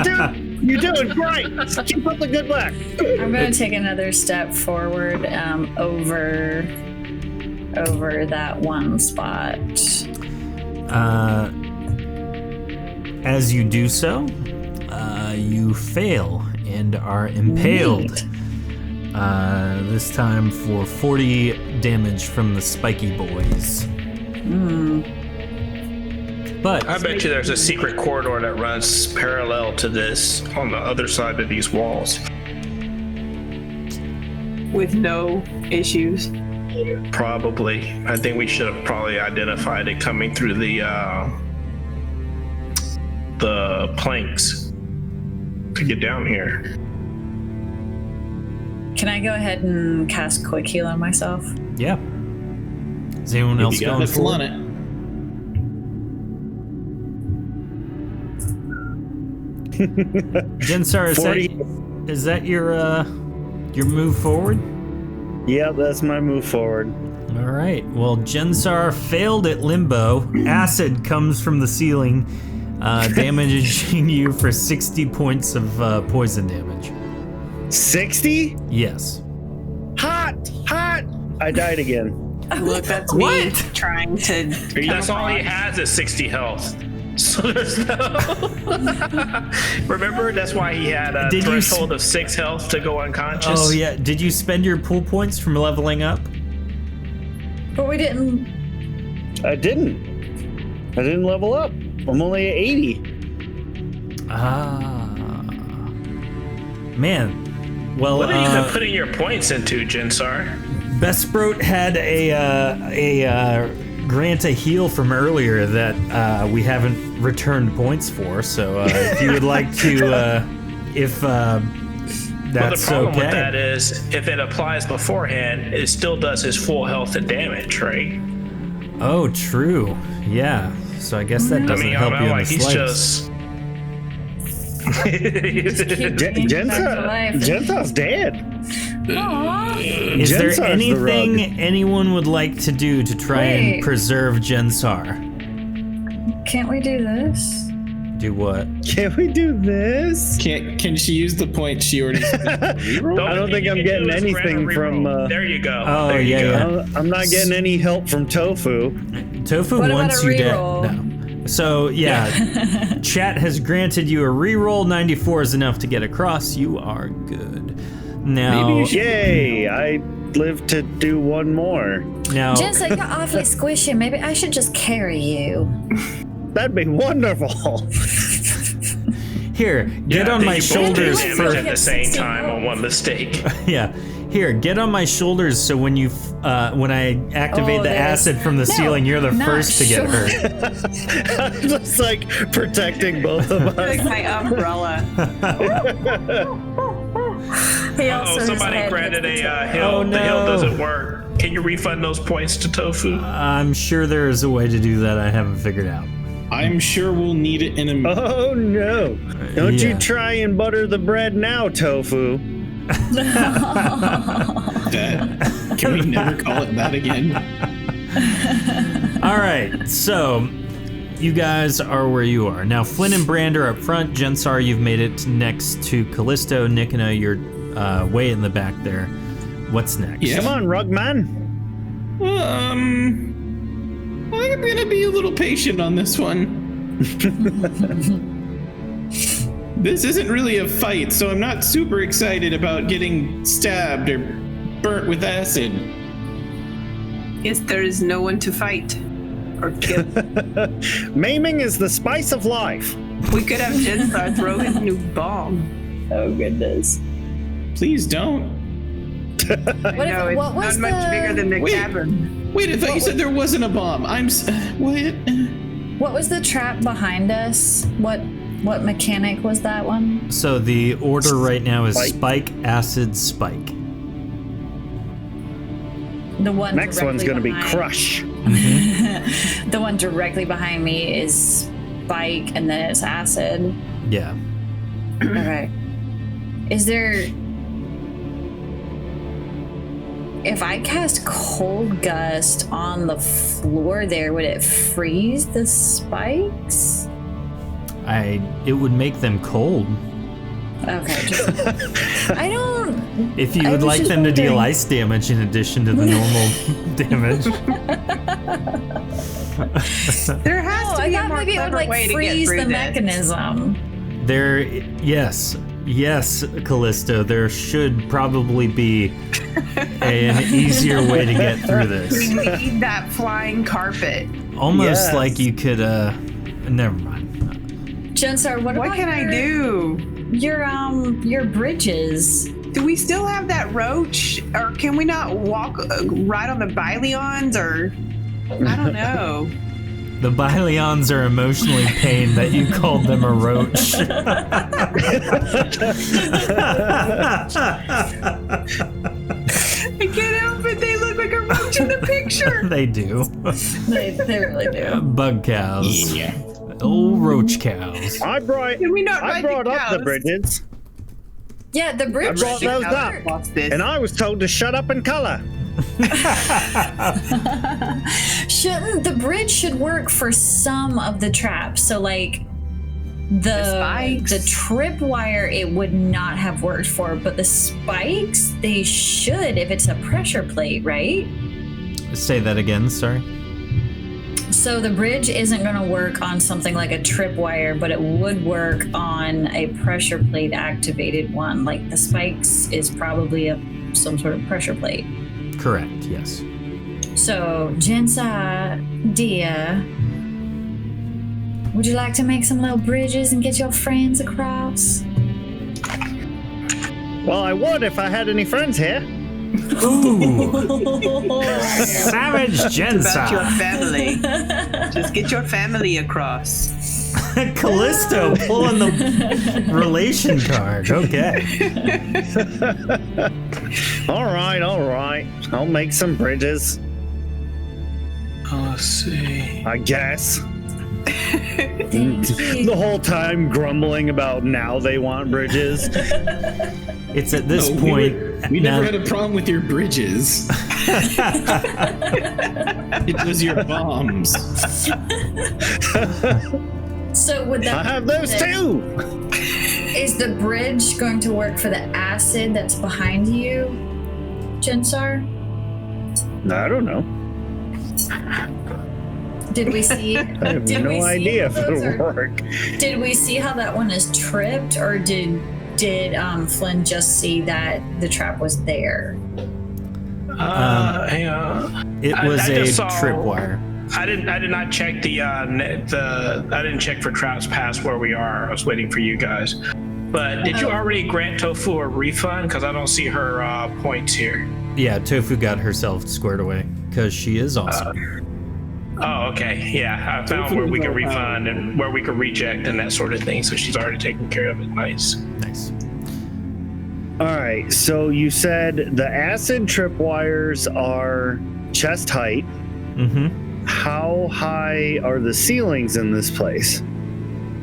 you're doing great. Keep up the good work. I'm going to take another step forward over that one spot. As you do so, you fail and are impaled. Neat. This time for 40 damage from the spiky boys. But I bet you there's a secret corridor that runs parallel to this on the other side of these walls. With no issues. Probably. I think we should have probably identified it coming through the planks to get down here. Can I go ahead and cast quick heal on myself? yeah. Is anyone else You got going it, full for on it? it. Jensar, 40. is that your move forward? Yeah, that's my move forward. All right. Well, Jensar failed at limbo. Acid comes from the ceiling, damaging you for 60 points of poison damage. 60? Yes. Hot! I died again. Look, that's What? me trying to. That's all he has is 60 health. So there's no. Remember, that's why he had a Did you threshold of 6 health to go unconscious. Oh yeah. Did you spend your pool points from leveling up? But we didn't. I didn't level up. I'm only at 80. Ah. Man. Well, What are you even putting your points into, Jensar? Besproat had a grant a heal from earlier that we haven't returned points for. So if you would like to, if Well, the that's problem okay. with that is, if it applies beforehand, it still does his full health and damage, right? Oh, true. Yeah. So I guess that I doesn't mean, help you in like the he's slightest. just. He's Gensar's dead. Is there Jensar's the anything rug. anyone would like to do to try and Wait. preserve Jensar? Can't we do this? Do what? Can we do this? Can she use the point she already spent? I don't think I'm getting anything from. There you go. Oh, there you yeah, go. yeah. I'm not getting any help from Tofu. Tofu What about wants a you dead. reroll? No. So yeah, chat has granted you a reroll. 94 is enough to get across. You are good. Now, Maybe you should- Yay! I live to do one more. now, Jensen, you're awfully squishy. Maybe I should just carry you. That'd be wonderful. here, get on my You both do shoulders damage for at the same time on one mistake. yeah. Here, get on my shoulders so when you when I activate Oh, the there's- acid from the No, ceiling, you're the not first to get sure. hurt. I'm just like protecting both of us. Like my umbrella. He Oh, also somebody his head granted hits the a table. hill. Oh, The hill no. doesn't work. Can you refund those points to Tofu? I'm sure there is a way to do that. I haven't figured out. I'm sure we'll need it in a. Oh no! Don't Yeah. you try and butter the bread now, Tofu. That. Can we never call it that again? All right, so you guys are where you are now. Flynn and Brand are up front. Jensar, you've made it next to Callisto. Nikina, you're way in the back there. What's next? Yeah. Come on, Rugman. I'm gonna be a little patient on this one. This isn't really a fight, so I'm not super excited about getting stabbed or burnt with acid. Yes, there is no one to fight or kill. Maiming is the spice of life. We could have Jensar throw his new bomb. Oh goodness. Please don't. What, No, if, it's what was not much bigger than the Wait. cavern. Wait, I thought you said there wasn't a bomb. What? What was the trap behind us? What mechanic was that one? So the order right now is Spike. spike, acid, spike. The one Next directly one's gonna be behind- Crush. The one directly behind me is spike, and then it's acid. Yeah. Okay. Is there? If I cast Cold Gust on the floor there, would it freeze the spikes? It would make them cold. Okay. I don't. If you I would was like just them to deal wondering. ice damage in addition to the normal damage. There has Oh, to I be a thought more maybe it would clever like way to get freeze through the this. mechanism. There, yes, Callisto, there should probably be an easier way to get through We this. need that flying carpet. Almost Yes. like you could Never mind. Jensar, what What about can I do? your bridges? Do we still have that roach? Or can we not walk right on the Byleons? Or I don't know. The Byleons are emotionally pained that you called them a roach. I can't help it. They look like a roach in the picture. They do. They really do. Bug cows. Yeah. Old roach cows. I brought Can we not I ride brought the up the cows? bridges, Yeah, the bridge. brought those should up. work. Lost this. and I was told to shut up and color. Shouldn't the bridge should work for some of the traps? So like the spikes. tripwire, it would not have worked for, but the spikes they should if it's a pressure plate, right? Say that again, sorry. So the bridge isn't going to work on something like a tripwire, but it would work on a pressure plate activated one. Like the spikes is probably some sort of pressure plate. Correct, yes. So, Jensa, dear, would you like to make some little bridges and get your friends across? Well, I would if I had any friends here. Ooh! Savage About your Jensa! family. Just get your family across. Callisto pulling the relation card. Okay. All right. I'll make some bridges, Let's see. I guess. Thank you. The whole time grumbling about now they want bridges. It's at this No, point. we now- never had a problem with your bridges. It was your bombs. So would that I have those too. Is the bridge going to work for the acid that's behind you, Jensar? I don't know. Did we see? I have no idea if it'll work. Did we see how that one is tripped, or did Flynn just see that the trap was there? Hang on. It was I a just saw- tripwire. I did not check I didn't check for traps past where we are. I was waiting for you guys. But did you already grant Tofu a refund? Because I don't see her points here. Yeah, Tofu got herself squared away because she is awesome. Oh, okay. Yeah, I found where we can refund and where we can reject and that sort of thing. So she's already taken care of it. Nice. Nice. All right. So you said the acid tripwires are chest height. Mm-hmm. How high are the ceilings in this place?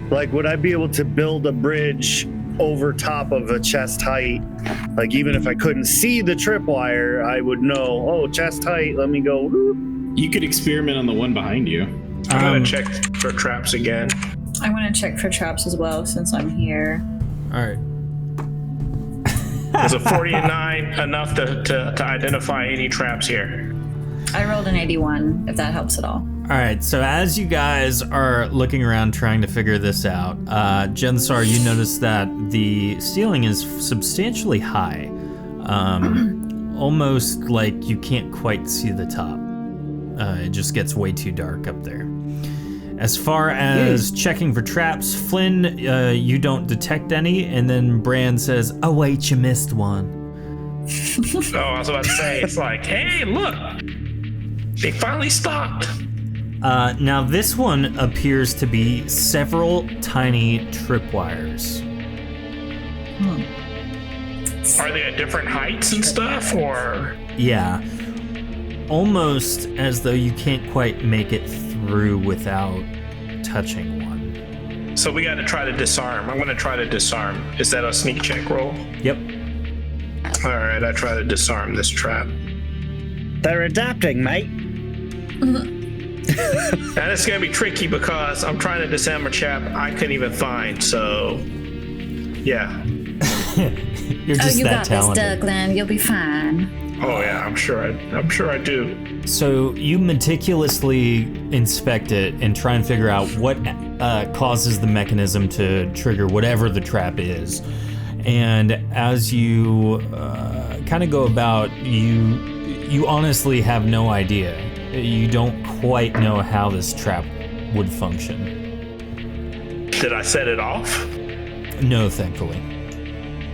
Like, would I be able to build a bridge over top of a chest height? Like, even if I couldn't see the tripwire, I would know, oh, chest height, let me go. whoop. You could experiment on the one behind you. I'm gonna check for traps again. I want to check for traps as well since I'm here. All right. Is a 40 and 9 enough to identify any traps here? I rolled an 81, if that helps at all. All right, so as you guys are looking around trying to figure this out, Jensar, you notice that the ceiling is substantially high, almost like you can't quite see the top. It just gets way too dark up there. As far as checking for traps, Flynn, you don't detect any, and then Brand says, "Oh wait, you missed one." Oh, I was about to say, it's like, hey, look, they finally stopped. Now this one appears to be several tiny tripwires. Are they at different heights and stuff, or? Yeah, almost as though you can't quite make it through without touching one. So we got to try to disarm. I'm going to try to disarm. Is that a sneak check roll? Yep. All right, I try to disarm this trap. They're adapting, mate. Now it's going to be tricky because I'm trying to disarm a trap I couldn't even find. So, yeah. You're just you that got this, talented. Douglas. You'll be fine. Oh yeah, I'm sure I do. So you meticulously inspect it and try and figure out what causes the mechanism to trigger whatever the trap is. And as you kind of go about, you honestly have no idea. You don't quite know how this trap would function. Did I set it off? No, thankfully.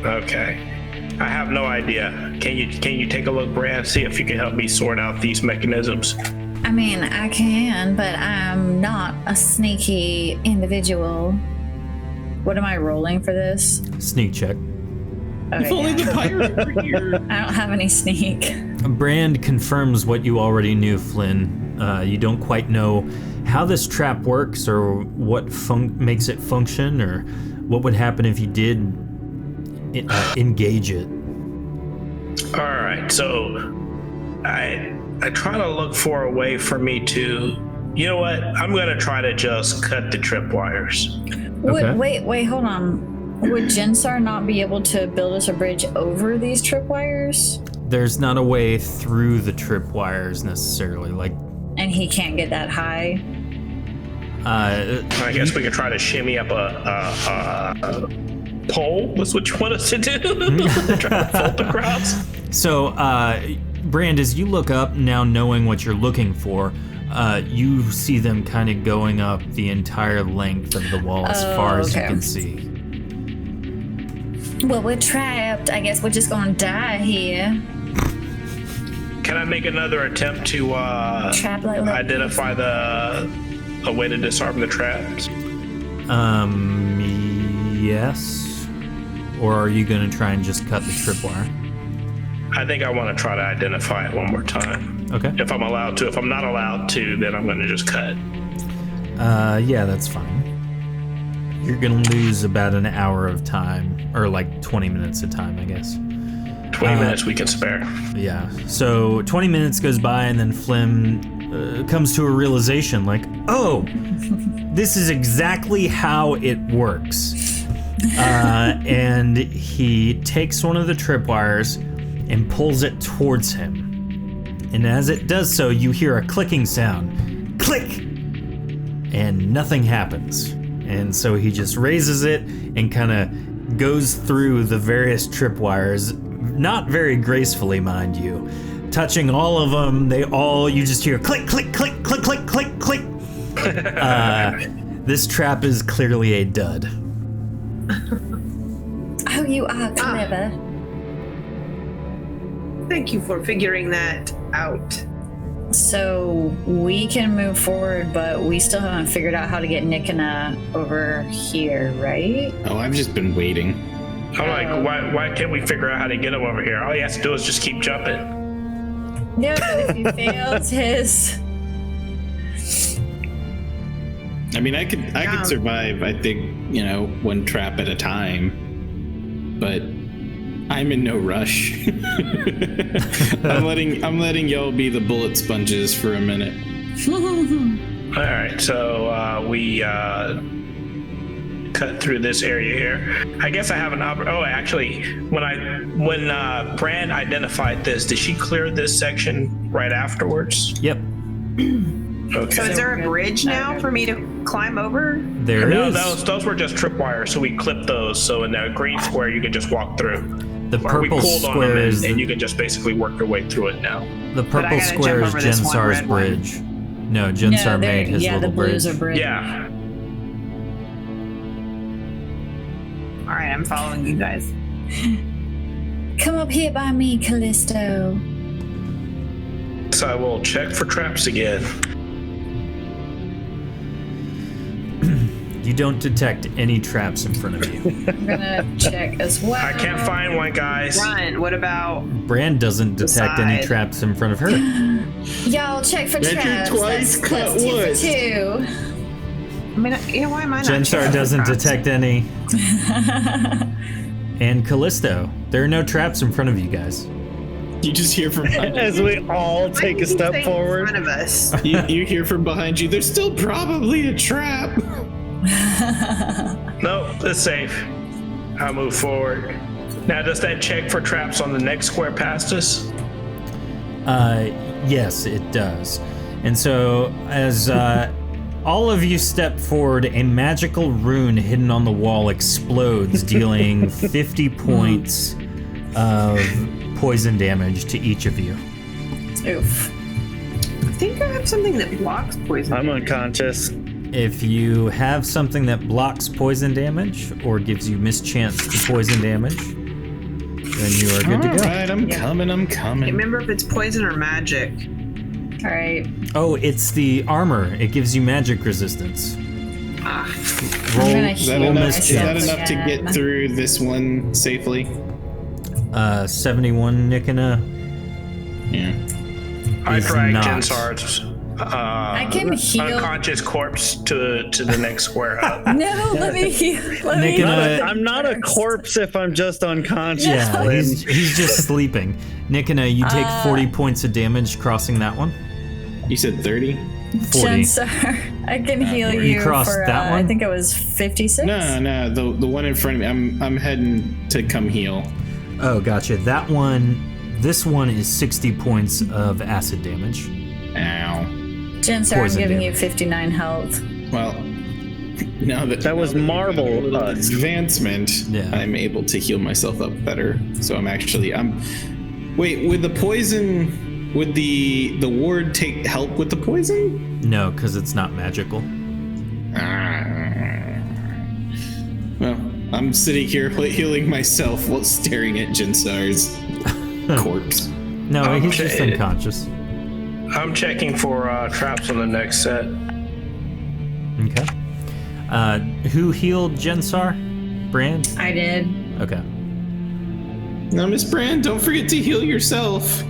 Okay. I have no idea. Can you take a look, Brand, see if you can help me sort out these mechanisms? I mean, I can, but I'm not a sneaky individual. What am I rolling for this? Sneak check. If only the pirate were here. I don't have any sneak. Brand confirms what you already knew, Flynn. You don't quite know how this trap works or what makes it function or what would happen if you did engage it. All right, so I try to look for a way for me to, you know what? I'm gonna try to just cut the tripwires. Okay. Wait, hold on. Would Jensar not be able to build us a bridge over these tripwires? There's not a way through the tripwires necessarily, And he can't get that high? I guess we could try to shimmy up a pole. That's what you want us to do? Try to fold across? So, Brand, as you look up now, knowing what you're looking for, you see them kind of going up the entire length of the wall as far as you can see. Well, we're trapped. I guess we're just gonna die here. Can I make another attempt to identify a way to disarm the traps? Yes. Or are you going to try and just cut the tripwire? I think I want to try to identify it one more time. Okay. If I'm allowed to. If I'm not allowed to, then I'm going to just cut. Yeah, that's fine. You're going to lose about an hour of time, or 20 minutes of time, I guess. 20 minutes we can spare. Yeah. So 20 minutes goes by, and then Flynn comes to a realization oh, this is exactly how it works. And he takes one of the tripwires and pulls it towards him. And as it does so, you hear a clicking sound. Click! And nothing happens. And so he just raises it and kind of goes through the various tripwires, not very gracefully, mind you. Touching all of them, you just hear click, click, click, click, click, click, click. This trap is clearly a dud. Oh, you are clever. Thank you for figuring that out. So we can move forward, but we still haven't figured out how to get Nikina over here, right? Oh, I've just been waiting. I'm like, why can't we figure out how to get him over here? All he has to do is just keep jumping. Yeah, but if he fails his... I mean, I could survive, I think, one trap at a time. But I'm in no rush. I'm letting y'all be the bullet sponges for a minute. All right, so we cut through this area here. I guess I have an actually, when Brand identified this, did she clear this section right afterwards? Yep. Okay. So is there a bridge now for me to climb over? There No, is. those were just tripwires, so we clipped those. So in that green square, you could just walk through. The Or we purple pulled on square them is and you can just basically work your way through it now. the But I purple gotta square jump is over this one Jensar's red one. bridge. No, Jensar made his the little blues bridge. are bridge. Yeah. All right, I'm following you guys. Come up here by me, Callisto. So I will check for traps again. You don't detect any traps in front of you. I'm gonna check as well. I can't find one, guys. Run. What about? Brand doesn't detect any Side. traps in front of her. Y'all check for Measure traps. twice, That's cut 2 once. for 2. I mean, why am I not? Jensar checking doesn't traps? detect any. And Callisto, there are no traps in front of you guys. You just hear from behind As we all take a step Stay in forward. front of us. you hear from behind you. There's still probably a trap. Nope, it's safe. I'll move forward. Now, does that check for traps on the next square past us? Yes, it does. And so, as all of you step forward, a magical rune hidden on the wall explodes, dealing 50 points of poison damage to each of you. Oof. I think I have something that blocks poison. I'm unconscious. If you have something that blocks poison damage or gives you mischance to poison damage, then you are good to go. Alright, I'm coming. Remember if it's poison or magic. All right. Oh, it's the armor. It gives you magic resistance. Roll, gonna Is that heal enough, myself to get again. through this one safely? 71 Nikina. Yeah. I Is drag not. Jensar's I can heal. unconscious corpse to the next square up. No, let me heal. Let me Nikina- heal. I'm not a corpse if I'm just unconscious. Yeah, Flynn. he's just sleeping. Nikina, you take 40 points of damage crossing that one. You said 30? 40. Jensar, I can heal You you crossed for, that one? I think it was 56. No, the one in front of me. I'm heading to come heal. Oh, gotcha. This one is 60 points of acid damage. Ow. Jensar, I'm Poison giving damage. you 59 health. Well, now That was now we've got a marble little us. advancement. Yeah. I'm able to heal myself up better. So wait, would the poison? Would the ward help with the poison? No, because it's not magical. Well, I'm sitting here healing myself while staring at Jensar's corpse. No, he's just Okay. unconscious. I'm checking for traps on the next set. Okay. Who healed Jensar? Brand? I did. Okay. Now, Miss Brand, don't forget to heal yourself.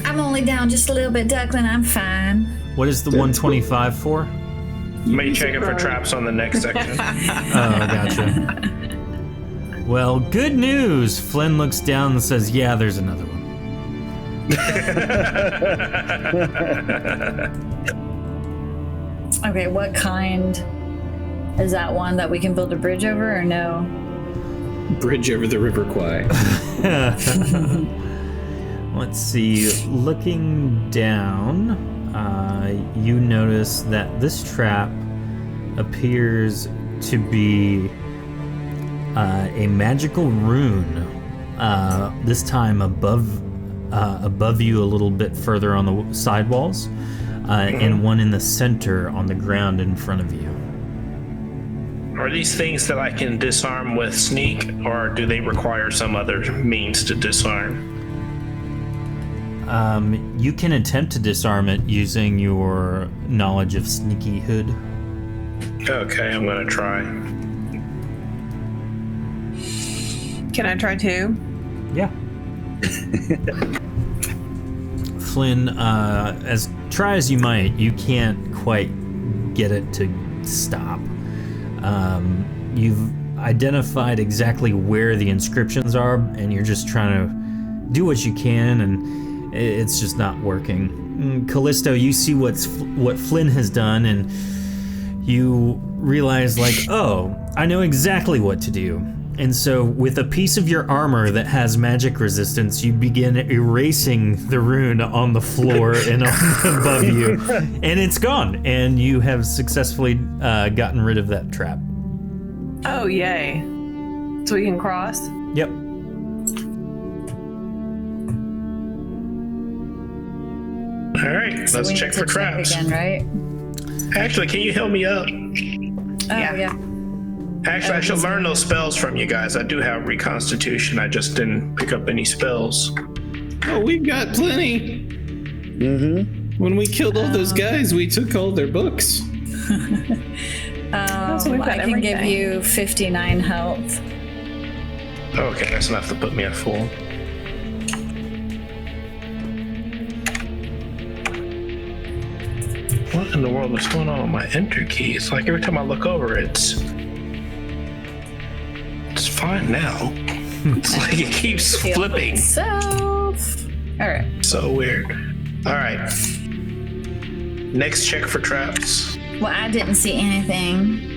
I'm only down just a little bit, Ducklin. I'm fine. What is the 125 for? May check it for traps on the next section. Oh, gotcha. Well, good news. Flynn looks down and says, yeah, there's another one. Okay, what kind? Is that one that we can build a bridge over or no? Bridge over the River Kwai. Let's see. Looking down, you notice that this trap appears to be a magical rune. This time above you, a little bit further on the side walls, and one in the center on the ground in front of you. Are these things that I can disarm with sneak, or do they require some other means to disarm? You can attempt to disarm it using your knowledge of sneaky hood. Okay, I'm gonna try. Can I try too? Yeah. Flynn, as try as you might, you can't quite get it to stop. You've identified exactly where the inscriptions are, and you're just trying to do what you can, and it's just not working. Callisto, you see what Flynn has done, and you realize, like, oh, I know exactly what to do. And so with a piece of your armor that has magic resistance, you begin erasing the rune on the floor and above you. And it's gone. And you have successfully gotten rid of that trap. Oh, yay. So we can cross? Yep. All right, So let's we check need for to traps. again, right? Actually, can you heal me up? Oh, Yeah. yeah. Actually, I should learn those spells from you guys. I do have reconstitution. I just didn't pick up any spells. Oh, we've got plenty. Mm-hmm. When we killed all those guys, we took all their books. So we've got I can give everything. you 59 health. Okay, that's enough to put me at full. What in the world is going on with my enter key? It's like every time I look over, it's fine now. It's like it keeps flipping. Self. All right. So weird. All right. Next check for traps. Well, I didn't see anything.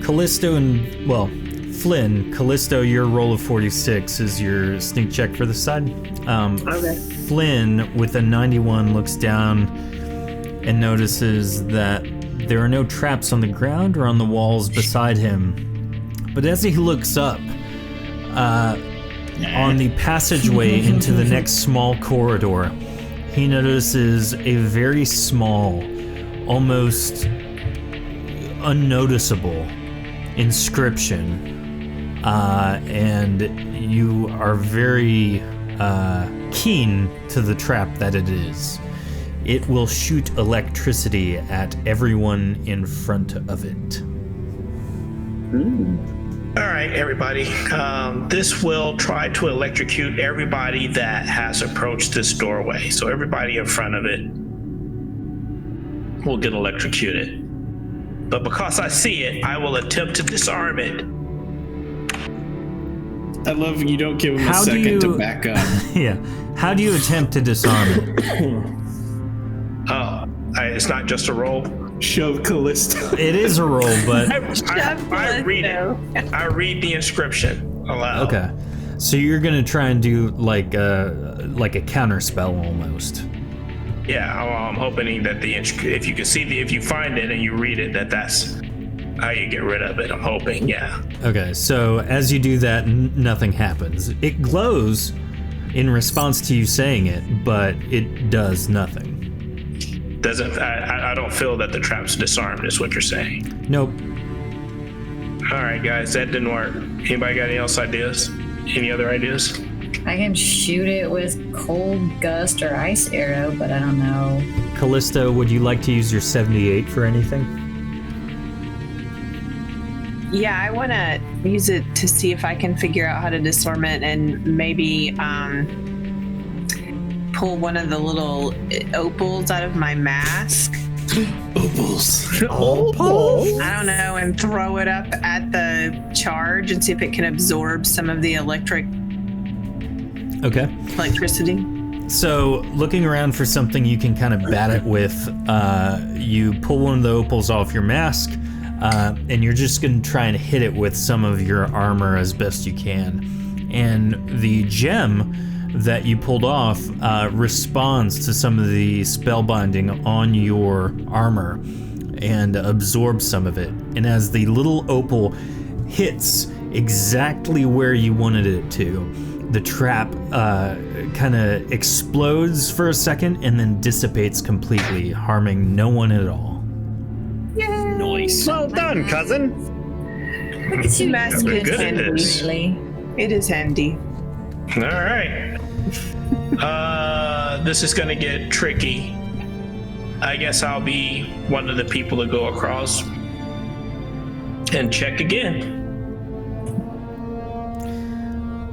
Callisto and, well, Flynn, Callisto, your roll of 46 is your sneak check for the side. Okay. Flynn, with a 91, looks down and notices that there are no traps on the ground or on the walls beside him. But as he looks up, on the passageway into the next small corridor, he notices a very small, almost unnoticeable inscription, and you are very keen to the trap that it is. It will shoot electricity at everyone in front of it. All right, everybody. This will try to electrocute everybody that has approached this doorway. So everybody in front of it will get electrocuted. But because I see it, I will attempt to disarm it. I love you don't give him a second to back up. Yeah. How do you attempt to disarm it? It's not just a roll. Shove Callisto. It is a roll, but I read it. I read the inscription aloud. okay. So you're gonna try and do like a counter spell almost. Yeah, I'm hoping that if you can see if you find it and you read it, that's how you get rid of it. I'm hoping, yeah. Okay. So as you do that, nothing happens. It glows in response to you saying it, but it does nothing. I don't feel that the trap's disarmed, is what you're saying. Nope. All right, guys, that didn't work. Anybody got any else ideas? Any other ideas? I can shoot it with cold gust or ice arrow, but I don't know. Callisto, would you like to use your 78 for anything? Yeah, I want to use it to see if I can figure out how to disarm it and maybe pull one of the little opals out of my mask. Opals. I don't know, and throw it up at the charge and see if it can absorb some of the electricity. So, looking around for something you can kind of bat it with, you pull one of the opals off your mask, and you're just going to try and hit it with some of your armor as best you can. And the gem that you pulled off responds to some of the spellbinding on your armor and absorbs some of it. And as the little opal hits exactly where you wanted it to, the trap kind of explodes for a second and then dissipates completely, harming no one at all. Yay! Nice. Well done, cousin. Look at you. Mask We're is good at handy. this. It is handy. All right. This is going to get tricky. I guess I'll be one of the people to go across and check again.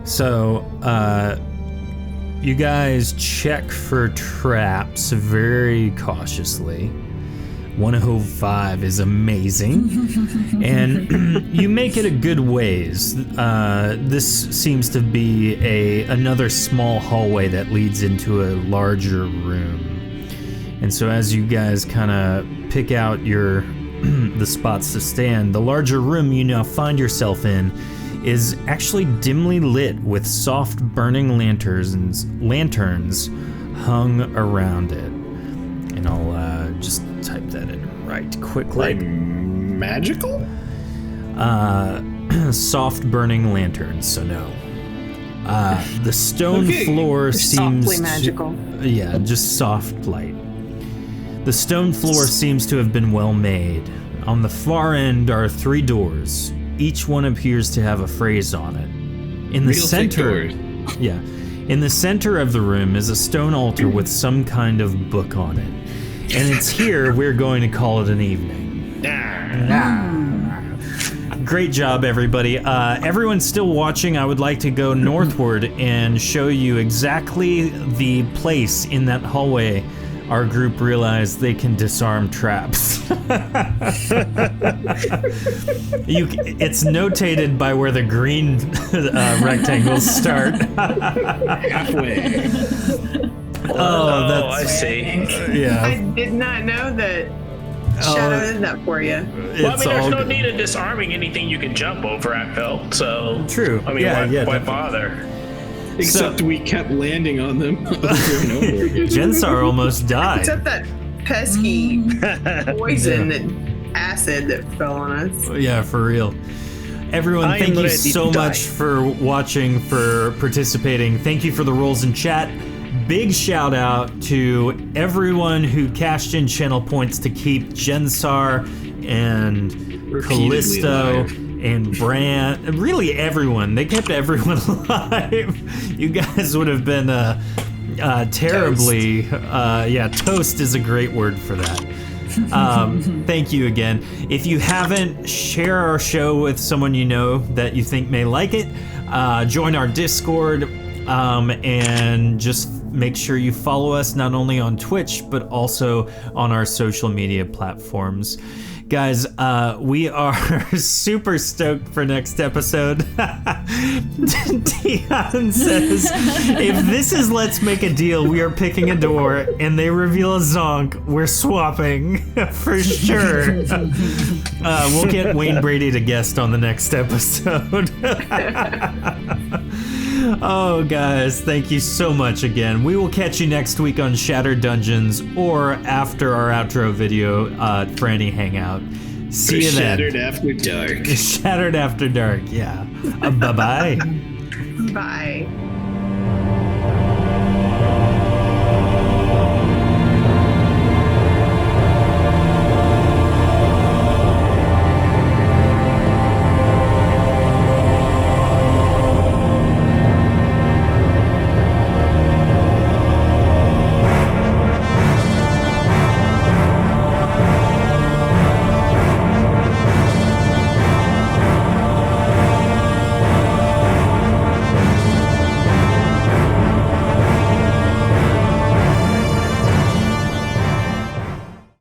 So, you guys check for traps very cautiously. 105 is amazing. And you make it a good ways. This seems to be another small hallway that leads into a larger room. And so as you guys kind of pick out the spots to stand, the larger room you now find yourself in is actually dimly lit with soft burning lanterns hung around it. And I'll just type that in right quickly. Like magical? Soft burning lanterns, so no. The stone floor seems softly magical. Yeah, just soft light. The stone floor seems to have been well made. On the far end are 3 doors. Each one appears to have a phrase on it. In the center, in the center of the room is a stone altar with some kind of book on it. And it's here we're going to call it an evening. Great job, everybody. Everyone's still watching. I would like to go northward and show you exactly the place in that hallway our group realized they can disarm traps. It's notated by where the green rectangles start. Halfway. Oh, I see. Yeah. I did not know that Shadow did that for you. Well, I mean, there's no need of disarming anything you can jump over, I felt. So True. I mean, why definitely. bother? Except we kept landing on them over and over again. Jensar almost died. Except that pesky poison and acid that fell on us. Yeah, for real. Everyone, I am thank you ready so to die. much for watching, for participating. Thank you for the rolls in chat. Big shout out to everyone who cashed in channel points to keep Jensar and Callisto alive. and Bran. Really, everyone. They kept everyone alive. You guys would have been terribly. Toast is a great word for that. Thank you again. If you haven't, share our show with someone you know that you think may like it. Join our Discord, and just make sure you follow us not only on Twitch but also on our social media platforms. Guys, we are super stoked for next episode. Dion says, if this is Let's Make a Deal, we are picking a door and they reveal a zonk, we're swapping for sure. We'll get Wayne Brady to guest on the next episode. Oh, guys, thank you so much again. We will catch you next week on Shattered Dungeons or after our outro video for any hangout. See you then. Shattered After Dark. Shattered After Dark, yeah. Bye-bye. Bye.